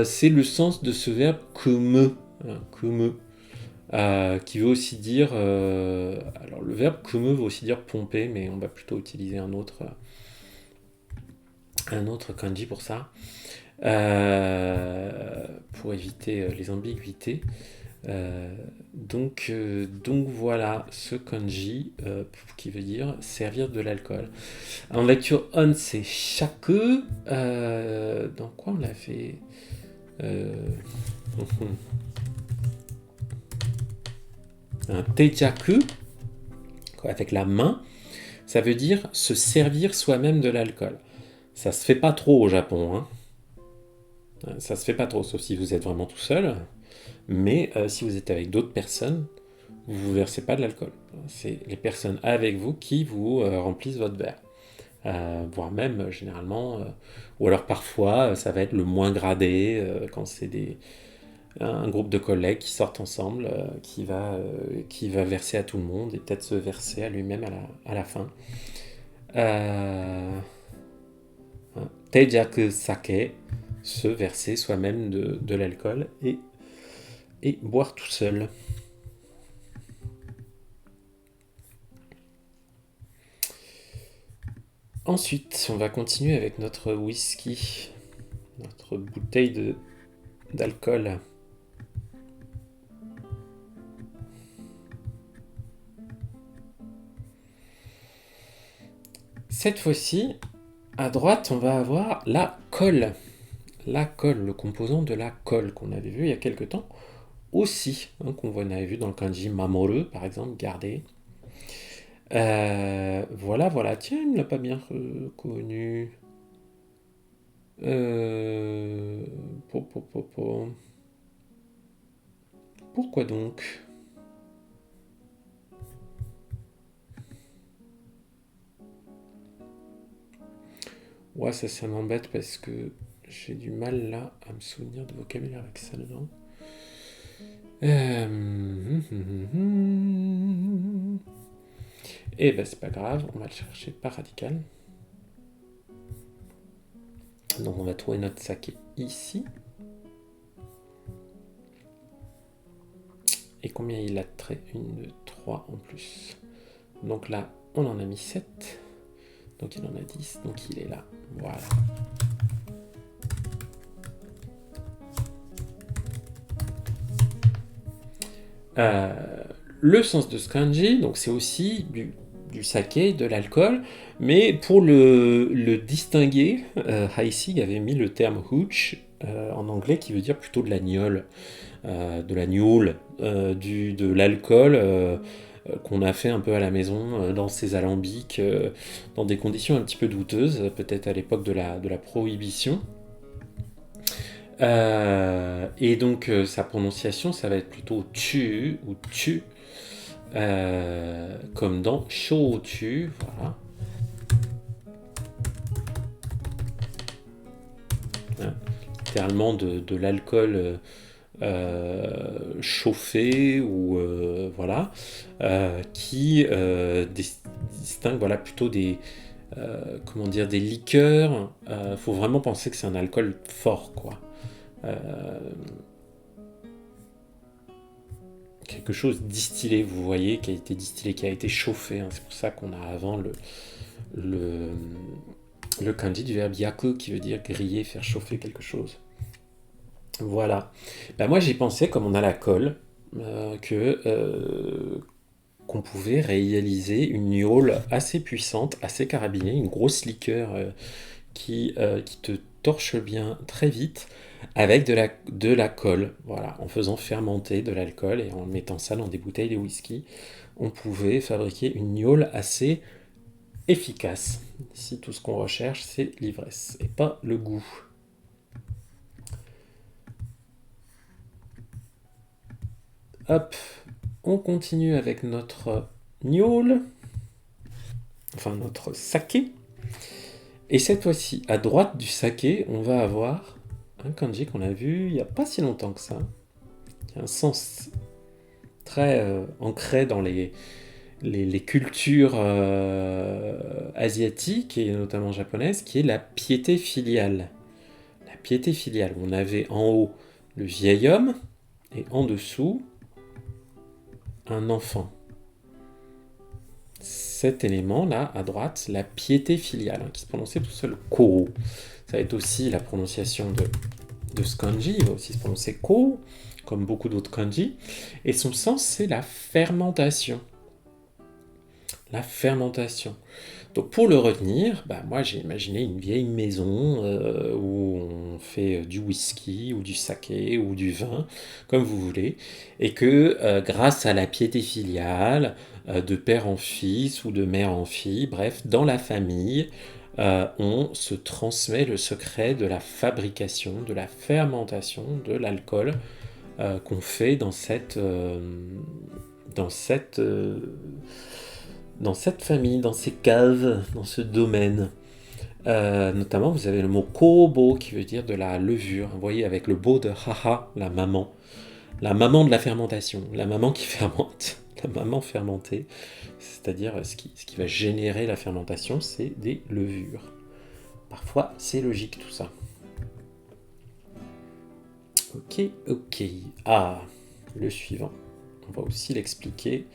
C'est le sens de ce verbe kume. Kume. Qui veut aussi dire... alors le verbe kumu veut aussi dire pomper, mais on va plutôt utiliser un autre kanji pour ça, pour éviter les ambiguïtés. Donc voilà ce kanji qui veut dire servir de l'alcool. En lecture on, c'est shaku. Dans quoi on l'a fait un tejaku, avec la main, ça veut dire se servir soi-même de l'alcool. Ça se fait pas trop au Japon, hein. Ça se fait pas trop, sauf si vous êtes vraiment tout seul. Mais si vous êtes avec d'autres personnes, vous ne versez pas de l'alcool. C'est les personnes avec vous qui vous remplissent votre verre. Voire même, généralement, ou alors parfois, ça va être le moins gradé, quand c'est un groupe de collègues qui sortent ensemble, qui va verser à tout le monde et peut-être se verser à lui-même à la fin. Teijaku sake, se verser soi-même de l'alcool et boire tout seul. Ensuite, on va continuer avec notre whisky, notre bouteille d'alcool. cette fois-ci, à droite, on va avoir la colle. La colle, le composant de la colle qu'on avait vu il y a quelques temps aussi, hein, qu'on avait vu dans le kanji mamoru, par exemple, garder. Voilà, voilà. Tiens, il ne l'a pas bien reconnu. Euh, po, po, po, po. Pourquoi donc? Ouais, ça m'embête parce que j'ai du mal là à me souvenir de vocabulaire avec ça dedans. Et ben c'est pas grave, on va le chercher par radical. Donc on va trouver notre saké ici. Et combien il a de traits? 1, 2, 3 en plus. Donc là, on en a mis 7. Donc il en a 10, donc il est là. Voilà. Le sens de ce kanji, donc c'est aussi du saké, de l'alcool, mais pour le distinguer, Heisig avait mis le terme hooch en anglais qui veut dire plutôt de la gnôle, de l'alcool qu'on a fait un peu à la maison dans ses alambics, dans des conditions un petit peu douteuses, peut-être à l'époque de la prohibition. Et donc sa prononciation, ça va être plutôt tu ou tu, comme dans shochu, voilà. Littéralement de l'alcool chauffé ou voilà, qui distingue voilà plutôt des comment dire, des liqueurs. Faut vraiment penser que c'est un alcool fort, quoi. Quelque chose distillé, vous voyez, qui a été distillé, qui a été chauffé, hein. C'est pour ça qu'on a avant le kanji du verbe yaku qui veut dire griller, faire chauffer quelque chose. Voilà. Ben moi j'ai pensé, comme on a la colle, qu'on pouvait réaliser une gnôle assez puissante, assez carabinée, une grosse liqueur qui te torche bien très vite avec de la colle. Voilà, en faisant fermenter de l'alcool et en mettant ça dans des bouteilles de whisky, on pouvait fabriquer une gnôle assez efficace. Ici, tout ce qu'on recherche, c'est l'ivresse et pas le goût. Hop, on continue avec notre gnôle, enfin notre saké. Et cette fois-ci, à droite du saké, on va avoir un kanji qu'on a vu il n'y a pas si longtemps que ça, qui a un sens très ancré dans les cultures asiatiques et notamment japonaises, qui est la piété filiale. La piété filiale, on avait en haut le vieil homme et en dessous un enfant. Cet élément-là, à droite, la piété filiale, hein, qui se prononçait tout seul ko. Ça va être aussi la prononciation de ce kanji, il va aussi se prononcer ko, comme beaucoup d'autres kanji. Et son sens, c'est la fermentation. La fermentation. Donc pour le retenir, bah moi j'ai imaginé une vieille maison où on fait du whisky ou du saké ou du vin, comme vous voulez, et que grâce à la piété filiale, de père en fils ou de mère en fille, bref, dans la famille, on se transmet le secret de la fabrication, de la fermentation de l'alcool qu'on fait dans dans cette famille, dans ces caves, dans ce domaine. Notamment, vous avez le mot kobo qui veut dire de la levure. Vous voyez, avec le beau de haha, la maman. La maman de la fermentation, la maman qui fermente, la maman fermentée. C'est-à-dire, ce qui va générer la fermentation, c'est des levures. Parfois, c'est logique tout ça. Ok, ok. Ah, le suivant. On va aussi l'expliquer.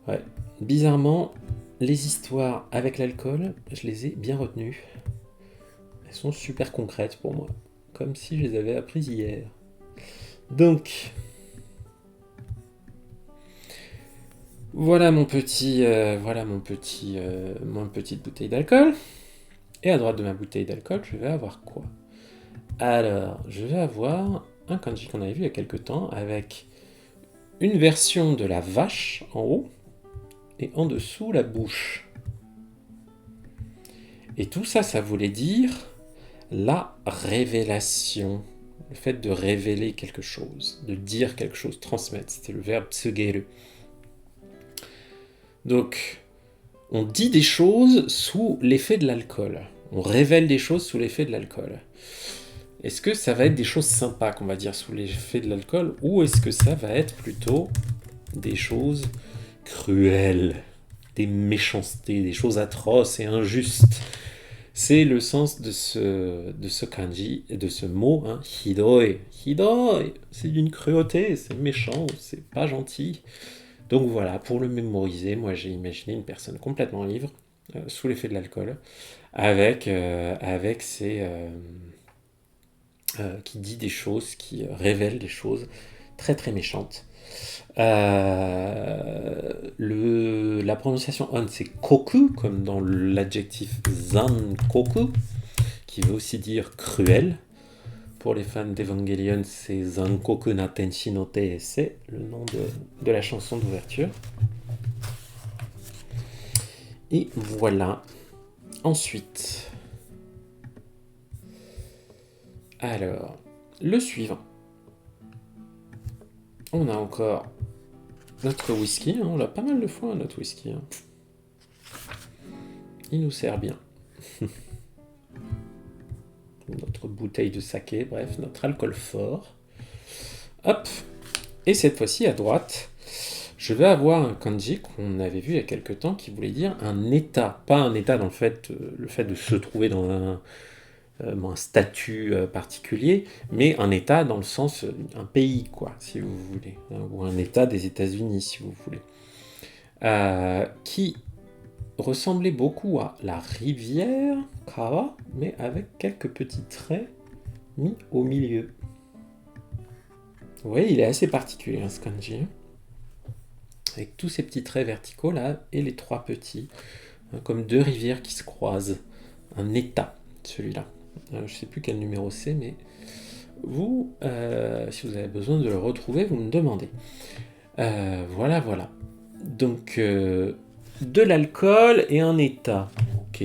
Ouais. Bizarrement, les histoires avec l'alcool, je les ai bien retenues. Elles sont super concrètes pour moi, comme si je les avais apprises hier. Donc, Mon petite bouteille d'alcool. Et à droite de ma bouteille d'alcool, je vais avoir quoi? Alors, je vais avoir un kanji qu'on avait vu il y a quelque temps avec une version de la vache en haut et en dessous la bouche. Et tout ça, ça voulait dire la révélation. Le fait de révéler quelque chose, de dire quelque chose, transmettre. C'était le verbe tsugeru. Donc, on dit des choses sous l'effet de l'alcool. On révèle des choses sous l'effet de l'alcool. Est-ce que ça va être des choses sympas qu'on va dire sous l'effet de l'alcool, ou est-ce que ça va être plutôt des choses cruelles, des méchancetés, des choses atroces et injustes? C'est le sens de ce kanji, de ce mot, hein, hidoi. Hidoi, c'est d'une cruauté, c'est méchant, c'est pas gentil. Donc voilà, pour le mémoriser, moi j'ai imaginé une personne complètement ivre, sous l'effet de l'alcool, avec qui dit des choses, qui révèle des choses très très méchantes. La prononciation on, c'est koku, comme dans l'adjectif zankoku, qui veut aussi dire cruel. Pour les fans d'Evangelion, c'est Zankoku na Tenshi no Te, c'est le nom de la chanson d'ouverture. Et voilà. Ensuite, alors, le suivant. On a encore notre whisky, hein, on l'a pas mal de fois notre whisky. Hein. Il nous sert bien. Notre bouteille de saké, bref, notre alcool fort. Hop. Et cette fois-ci, à droite, je vais avoir un kanji qu'on avait vu il y a quelque temps qui voulait dire un état. Pas un état dans le fait de se trouver dans un statut particulier, mais un état dans le sens un pays, quoi, si vous voulez. Ou un état des États-Unis, si vous voulez. Qui ressemblait beaucoup à la rivière Kawa, mais avec quelques petits traits mis au milieu. Vous voyez, il est assez particulier, hein, ce kanji. Avec tous ces petits traits verticaux là, et les trois petits, hein, comme deux rivières qui se croisent. Un état, celui-là. Je ne sais plus quel numéro c'est, mais vous, si vous avez besoin de le retrouver, vous me demandez. Voilà. Donc, de l'alcool et un état. Ok.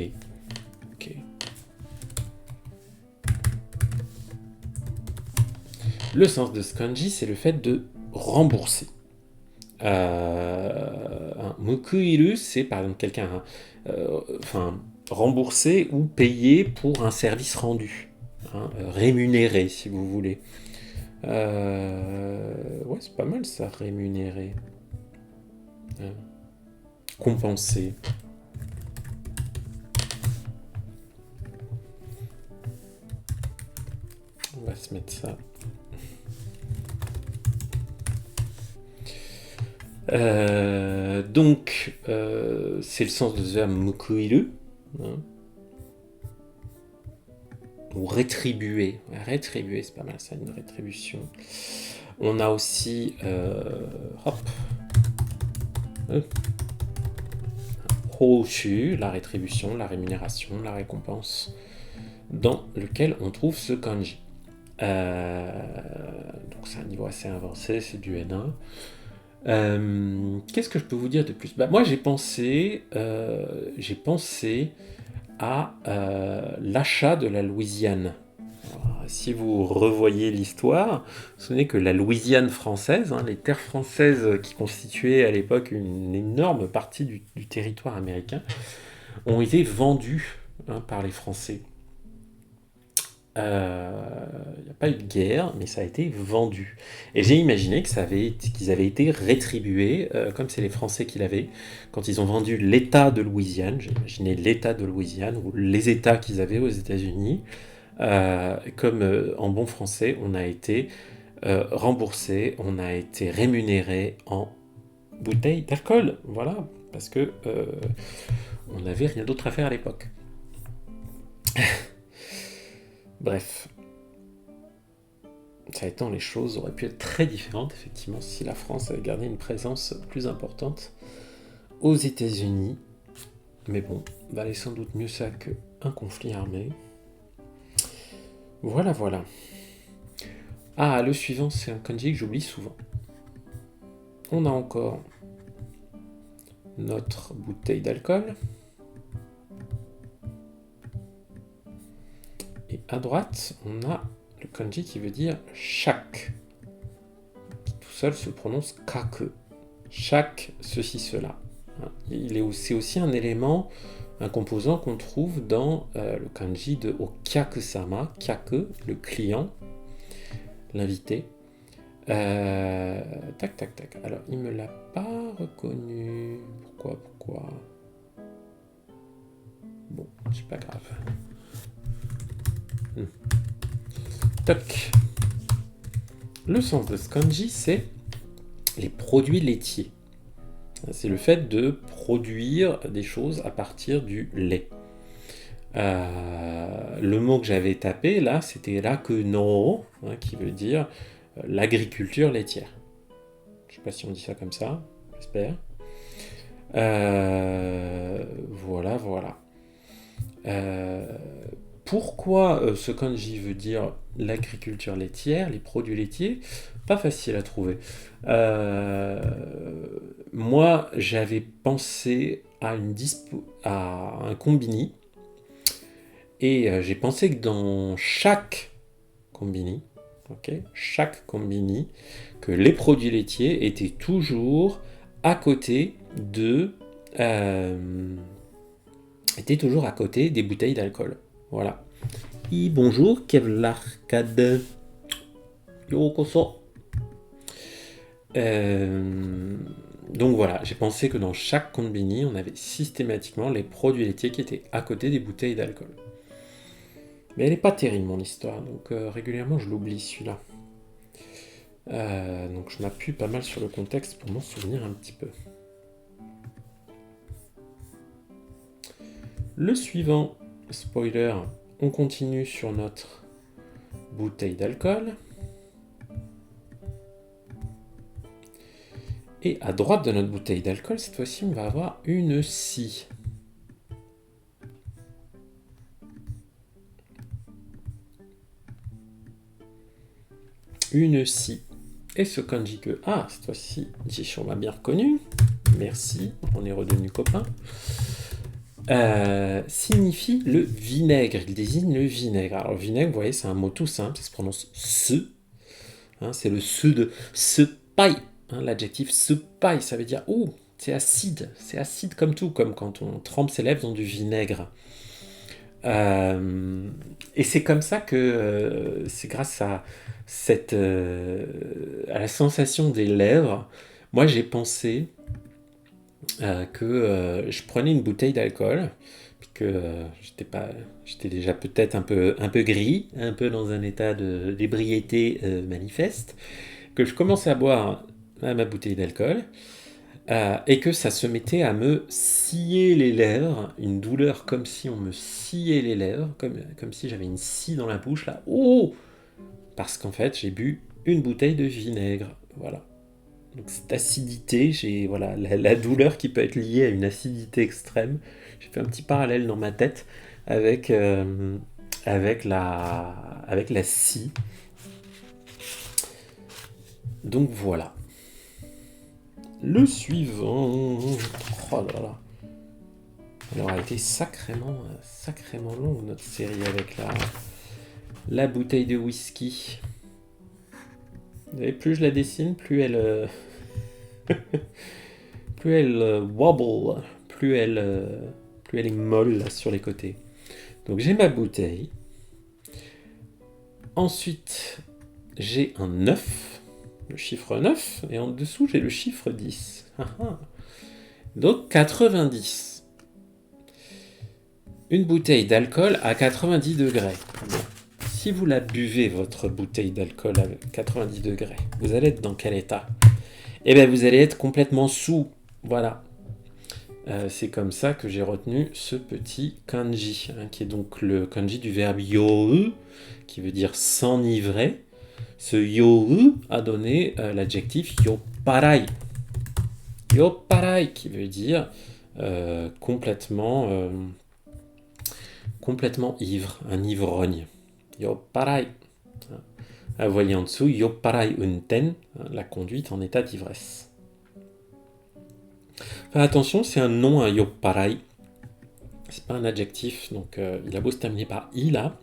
Le sens de ce kanji, c'est le fait de rembourser. Mukuiru, c'est par exemple quelqu'un, rembourser ou payer pour un service rendu, hein, rémunéré si vous voulez. Ouais, c'est pas mal ça, rémunéré. Compenser. On va se mettre ça. Donc, c'est le sens de ce verbe mukuiru, hein, ou rétribuer. Rétribuer, c'est pas mal ça, une rétribution. On a aussi, hōshu, la rétribution, la rémunération, la récompense, dans lequel on trouve ce kanji. Donc c'est un niveau assez avancé, c'est du N1. Qu'est-ce que je peux vous dire de plus? Moi j'ai pensé à l'achat de la Louisiane. Alors, si vous revoyez l'histoire, vous vous souvenez que la Louisiane française, hein, les terres françaises qui constituaient à l'époque une énorme partie du territoire américain, ont été vendues, hein, par les Français. Il n'y a pas eu de guerre, mais ça a été vendu. Et j'ai imaginé qu'ils avaient été rétribués, comme c'est les Français qui l'avaient, quand ils ont vendu l'État de Louisiane. J'ai imaginé l'État de Louisiane, ou les États qu'ils avaient aux États-Unis. Comme en bon français, on a été remboursé, on a été rémunéré en bouteilles d'alcool. Voilà, parce que on n'avait rien d'autre à faire à l'époque. Bref. Ça étant, les choses auraient pu être très différentes, effectivement, si la France avait gardé une présence plus importante aux États-Unis. Mais bon, valait sans doute mieux ça qu'un conflit armé. Voilà, voilà. Ah, le suivant, c'est un kanji que j'oublie souvent. On a encore notre bouteille d'alcool. Et à droite, on a le kanji qui veut dire chaque. Qui tout seul se prononce kaku. Chaque, ceci, cela. C'est aussi un élément, un composant qu'on trouve dans le kanji de okyaku-sama, kyaku, le client, l'invité. Tac, tac, tac. Alors, il me l'a pas reconnu. Pourquoi Bon, c'est pas grave. Toc. Le sens de ce kanji, c'est les produits laitiers. C'est le fait de produire des choses à partir du lait. Le mot que j'avais tapé là, c'était rakuno, qui veut dire l'agriculture laitière. Je sais pas si on dit ça comme ça, j'espère. Voilà. Pourquoi ce kanji veut dire l'agriculture laitière, les produits laitiers? Pas facile à trouver. Moi, j'avais pensé à un combini, et j'ai pensé que dans chaque combini, que les produits laitiers étaient toujours à côté des bouteilles d'alcool. Voilà. Bonjour, Kevlarcade. Yokoso. Donc voilà, j'ai pensé que dans chaque combini, on avait systématiquement les produits laitiers qui étaient à côté des bouteilles d'alcool. Mais elle n'est pas terrible, mon histoire, donc régulièrement je l'oublie celui-là. Donc je m'appuie pas mal sur le contexte pour m'en souvenir un petit peu. Le suivant, spoiler, on continue sur notre bouteille d'alcool. Et à droite de notre bouteille d'alcool, cette fois-ci, on va avoir une scie. Une scie. Et ce kanji que... Ah, cette fois-ci, Jishon m'a bien reconnu. Merci, on est redevenus copains. Signifie le vinaigre. Il désigne le vinaigre. Alors, le vinaigre, vous voyez, c'est un mot tout simple. Ça se prononce se. C'est le se de sepai. L'adjectif sepai, ça veut dire c'est acide. C'est acide comme tout, comme quand on trempe ses lèvres dans du vinaigre. Et c'est comme ça que c'est grâce à à la sensation des lèvres, moi j'ai pensé que je prenais une bouteille d'alcool, puis que j'étais déjà peut-être un peu gris, un peu dans un état d'ébriété manifeste, que je commençais à boire ma bouteille d'alcool. Et que ça se mettait à me scier les lèvres, une douleur comme si on me sciait les lèvres, comme si j'avais une scie dans la bouche, là. Parce qu'en fait, j'ai bu une bouteille de vinaigre, voilà. Donc cette acidité, la douleur qui peut être liée à une acidité extrême. J'ai fait un petit parallèle dans ma tête avec la scie. Donc voilà. Le suivant. Oh là là. Elle aura été sacrément longue notre série avec la bouteille de whisky. Vous voyez, plus je la dessine, plus elle wobble, plus elle est molle là, sur les côtés. Donc j'ai ma bouteille. Ensuite, j'ai un 9, le chiffre 9, et en dessous j'ai le chiffre 10. Donc 90. Une bouteille d'alcool à 90 degrés. Bon. Si vous la buvez, votre bouteille d'alcool à 90 degrés, vous allez être dans quel état? Eh bien, vous allez être complètement sous. Voilà. C'est comme ça que j'ai retenu ce petit kanji, qui est donc le kanji du verbe yoru, qui veut dire s'enivrer, Ce you a donné l'adjectif yopparai. Yopparai qui veut dire complètement ivre, un ivrogne. Yopparai. Vous voyez en dessous, yopparai unten, la conduite en état d'ivresse. Enfin, attention, c'est un nom, un yopparai. C'est pas un adjectif, donc il a beau se terminer par i là.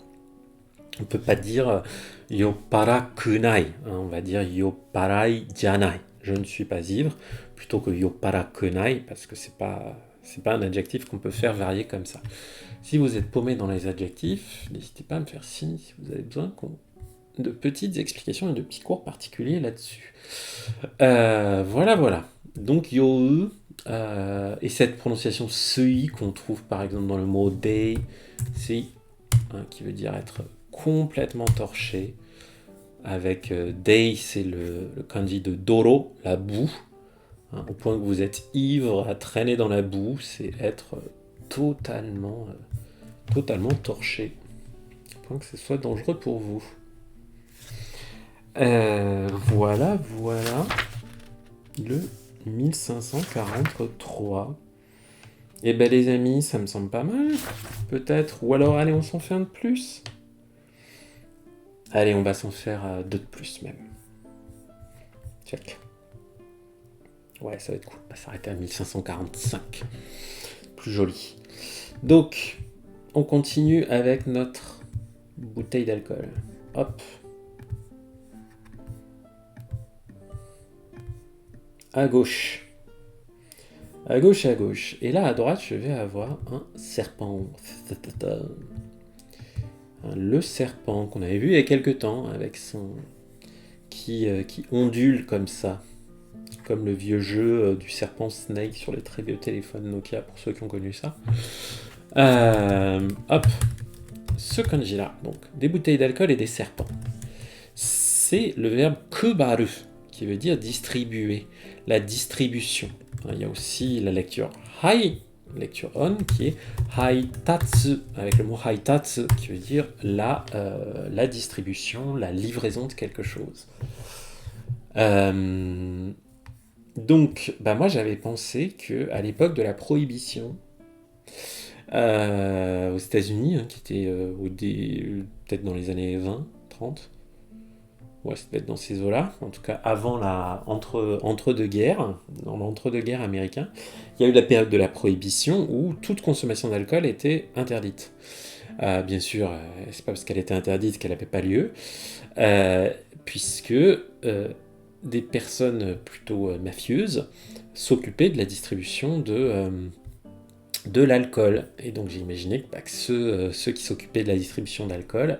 On peut pas dire yopparakunai, on va dire yopparai janai. Je ne suis pas ivre, plutôt que yopparakunai, parce que c'est pas un adjectif qu'on peut faire varier comme ça. Si vous êtes paumé dans les adjectifs, n'hésitez pas à me faire signe si vous avez besoin de petites explications et de petits cours particuliers là-dessus. Voilà. Donc you et cette prononciation sei qu'on trouve par exemple dans le mot day, sei, qui veut dire être complètement torché. Avec day, c'est le kanji de doro, la boue. Au point que vous êtes ivre à traîner dans la boue, c'est être totalement torché. Au point que ce soit dangereux pour vous. Voilà le 1543. Et ben les amis, ça me semble pas mal, peut-être. Ou alors, allez, on s'en fait un de plus. Allez, on va s'en faire deux de plus même. Check. Ouais, ça va être cool. On va s'arrêter à 1545. Plus joli. Donc, on continue avec notre bouteille d'alcool. Hop. À gauche. À gauche. Et là, à droite, je vais avoir un serpent. Le serpent qu'on avait vu il y a quelques temps, avec son... qui ondule comme ça. Comme le vieux jeu du serpent Snake sur les très vieux téléphones Nokia, pour ceux qui ont connu ça. Hop. Ce kanji-là, donc, des bouteilles d'alcool et des serpents. C'est le verbe kubaru, qui veut dire distribuer, la distribution. Il y a aussi la lecture hai, lecture on, qui est haitatsu, avec le mot haitatsu, qui veut dire la distribution, la livraison de quelque chose. Donc, moi j'avais pensé qu'à l'époque de la prohibition, aux États-Unis, qui était peut-être dans les années 20, 30, ouais, ça peut être dans ces eaux-là, en tout cas avant entre-deux-guerres, dans l'entre-deux-guerres américain, il y a eu la période de la prohibition où toute consommation d'alcool était interdite. Bien sûr, c'est pas parce qu'elle était interdite qu'elle n'avait pas lieu, puisque des personnes plutôt mafieuses s'occupaient de la distribution de l'alcool. Et donc j'ai imaginé que ceux qui s'occupaient de la distribution d'alcool,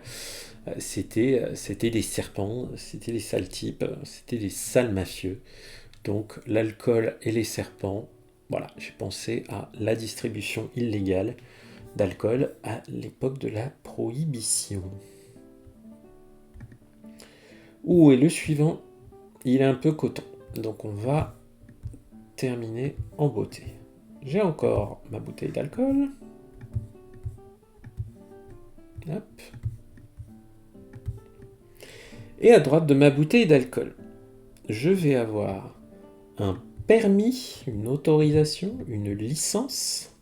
c'était des serpents, c'était des sales types, c'était des sales mafieux. Donc l'alcool et les serpents, voilà, j'ai pensé à la distribution illégale d'alcool à l'époque de la prohibition. Et le suivant, il est un peu coton, donc on va terminer en beauté. J'ai encore ma bouteille d'alcool. Hop. Et à droite de ma bouteille d'alcool, je vais avoir un permis, une autorisation, une licence,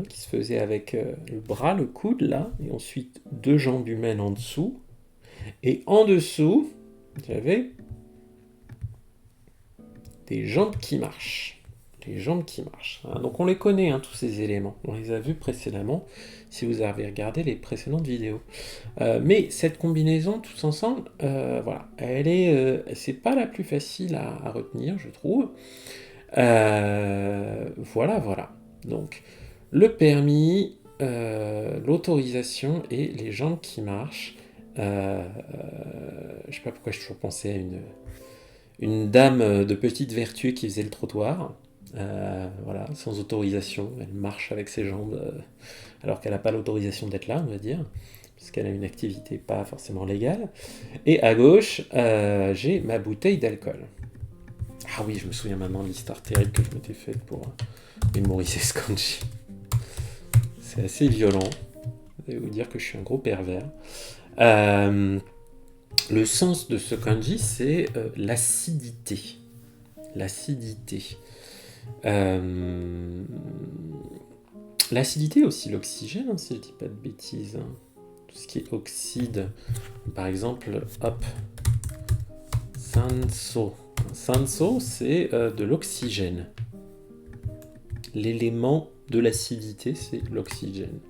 qui se faisait avec le bras, le coude là, et ensuite 2 jambes humaines en dessous. Et en dessous, j'avais des jambes qui marchent. Les jambes qui marchent. Donc on les connaît, tous ces éléments. On les a vus précédemment, si vous avez regardé les précédentes vidéos. Mais cette combinaison, tous ensemble, voilà, c'est pas la plus facile à retenir, je trouve. Voilà. Donc, le permis, l'autorisation et les jambes qui marchent. Je sais pas pourquoi j'ai toujours pensé à une dame de petite vertu qui faisait le trottoir. Voilà, sans autorisation, elle marche avec ses jambes alors qu'elle n'a pas l'autorisation d'être là, on va dire, parce qu'elle a une activité pas forcément légale. Et à gauche, j'ai ma bouteille d'alcool. Ah oui, je me souviens maintenant de l'histoire terrible que je m'étais faite pour mémoriser ce kanji. C'est assez violent. Je vais vous dire que je suis un gros pervers. Euh, le sens de ce kanji, c'est l'acidité. L'acidité. Euh, L'acidité aussi, l'oxygène, hein, si je dis pas de bêtises. Hein. Tout ce qui est oxyde. Par exemple, hop, sanso. Sanso, c'est de l'oxygène. L'élément de l'acidité, c'est l'oxygène.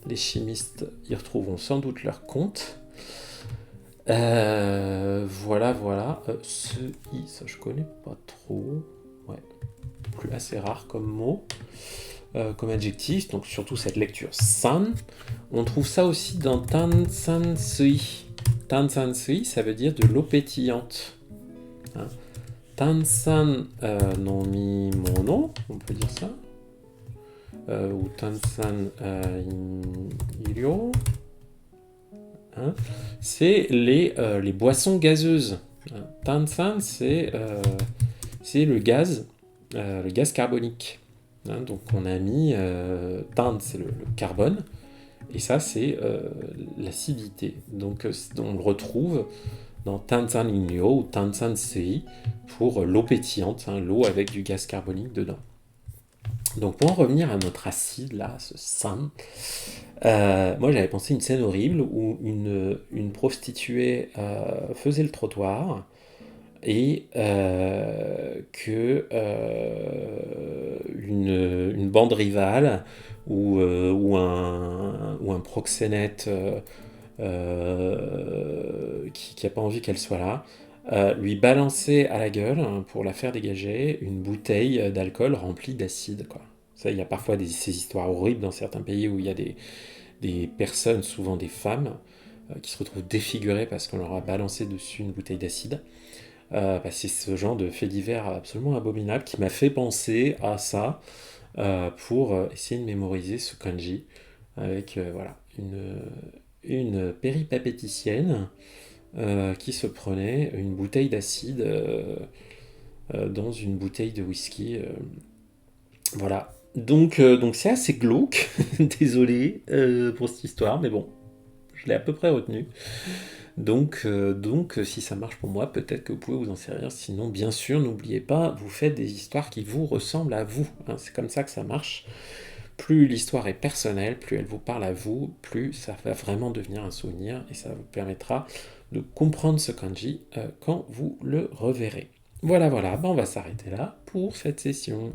Les chimistes y retrouveront sans doute leur compte. Voilà. Ce i, ça je connais pas trop. Ouais, plus assez rare comme mot, comme adjectif. Donc surtout cette lecture san. On trouve ça aussi dans tansansui. Tansansui, ça veut dire de l'eau pétillante. Hein. Tansan no mimono, on peut dire ça. Ou tansan iryo. Hein, c'est les boissons gazeuses. Tansan, c'est le gaz carbonique. Hein, donc on a mis tan, c'est le carbone, et ça c'est l'acidité. Donc on le retrouve dans Tansan Inyo ou Tansan Sei pour l'eau pétillante, hein, l'eau avec du gaz carbonique dedans. Donc pour en revenir à notre acide là, ce san, moi j'avais pensé une scène horrible où une prostituée faisait le trottoir et que une bande rivale ou un proxénète qui a pas envie qu'elle soit là, lui balançait à la gueule, hein, pour la faire dégager une bouteille d'alcool remplie d'acide, quoi. Ça, il y a parfois ces histoires horribles dans certains pays où il y a des personnes, souvent des femmes, qui se retrouvent défigurées parce qu'on leur a balancé dessus une bouteille d'acide. C'est ce genre de fait divers absolument abominable qui m'a fait penser à ça pour essayer de mémoriser ce kanji avec voilà, une péripapéticienne qui se prenait une bouteille d'acide dans une bouteille de whisky. Voilà. Donc c'est assez glauque. Désolé pour cette histoire, mais bon, je l'ai à peu près retenu. Donc, si ça marche pour moi, peut-être que vous pouvez vous en servir. Sinon, bien sûr, n'oubliez pas, vous faites des histoires qui vous ressemblent à vous. Hein, c'est comme ça que ça marche. Plus l'histoire est personnelle, plus elle vous parle à vous, plus ça va vraiment devenir un souvenir et ça vous permettra de comprendre ce kanji quand vous le reverrez. Voilà, on va s'arrêter là pour cette session.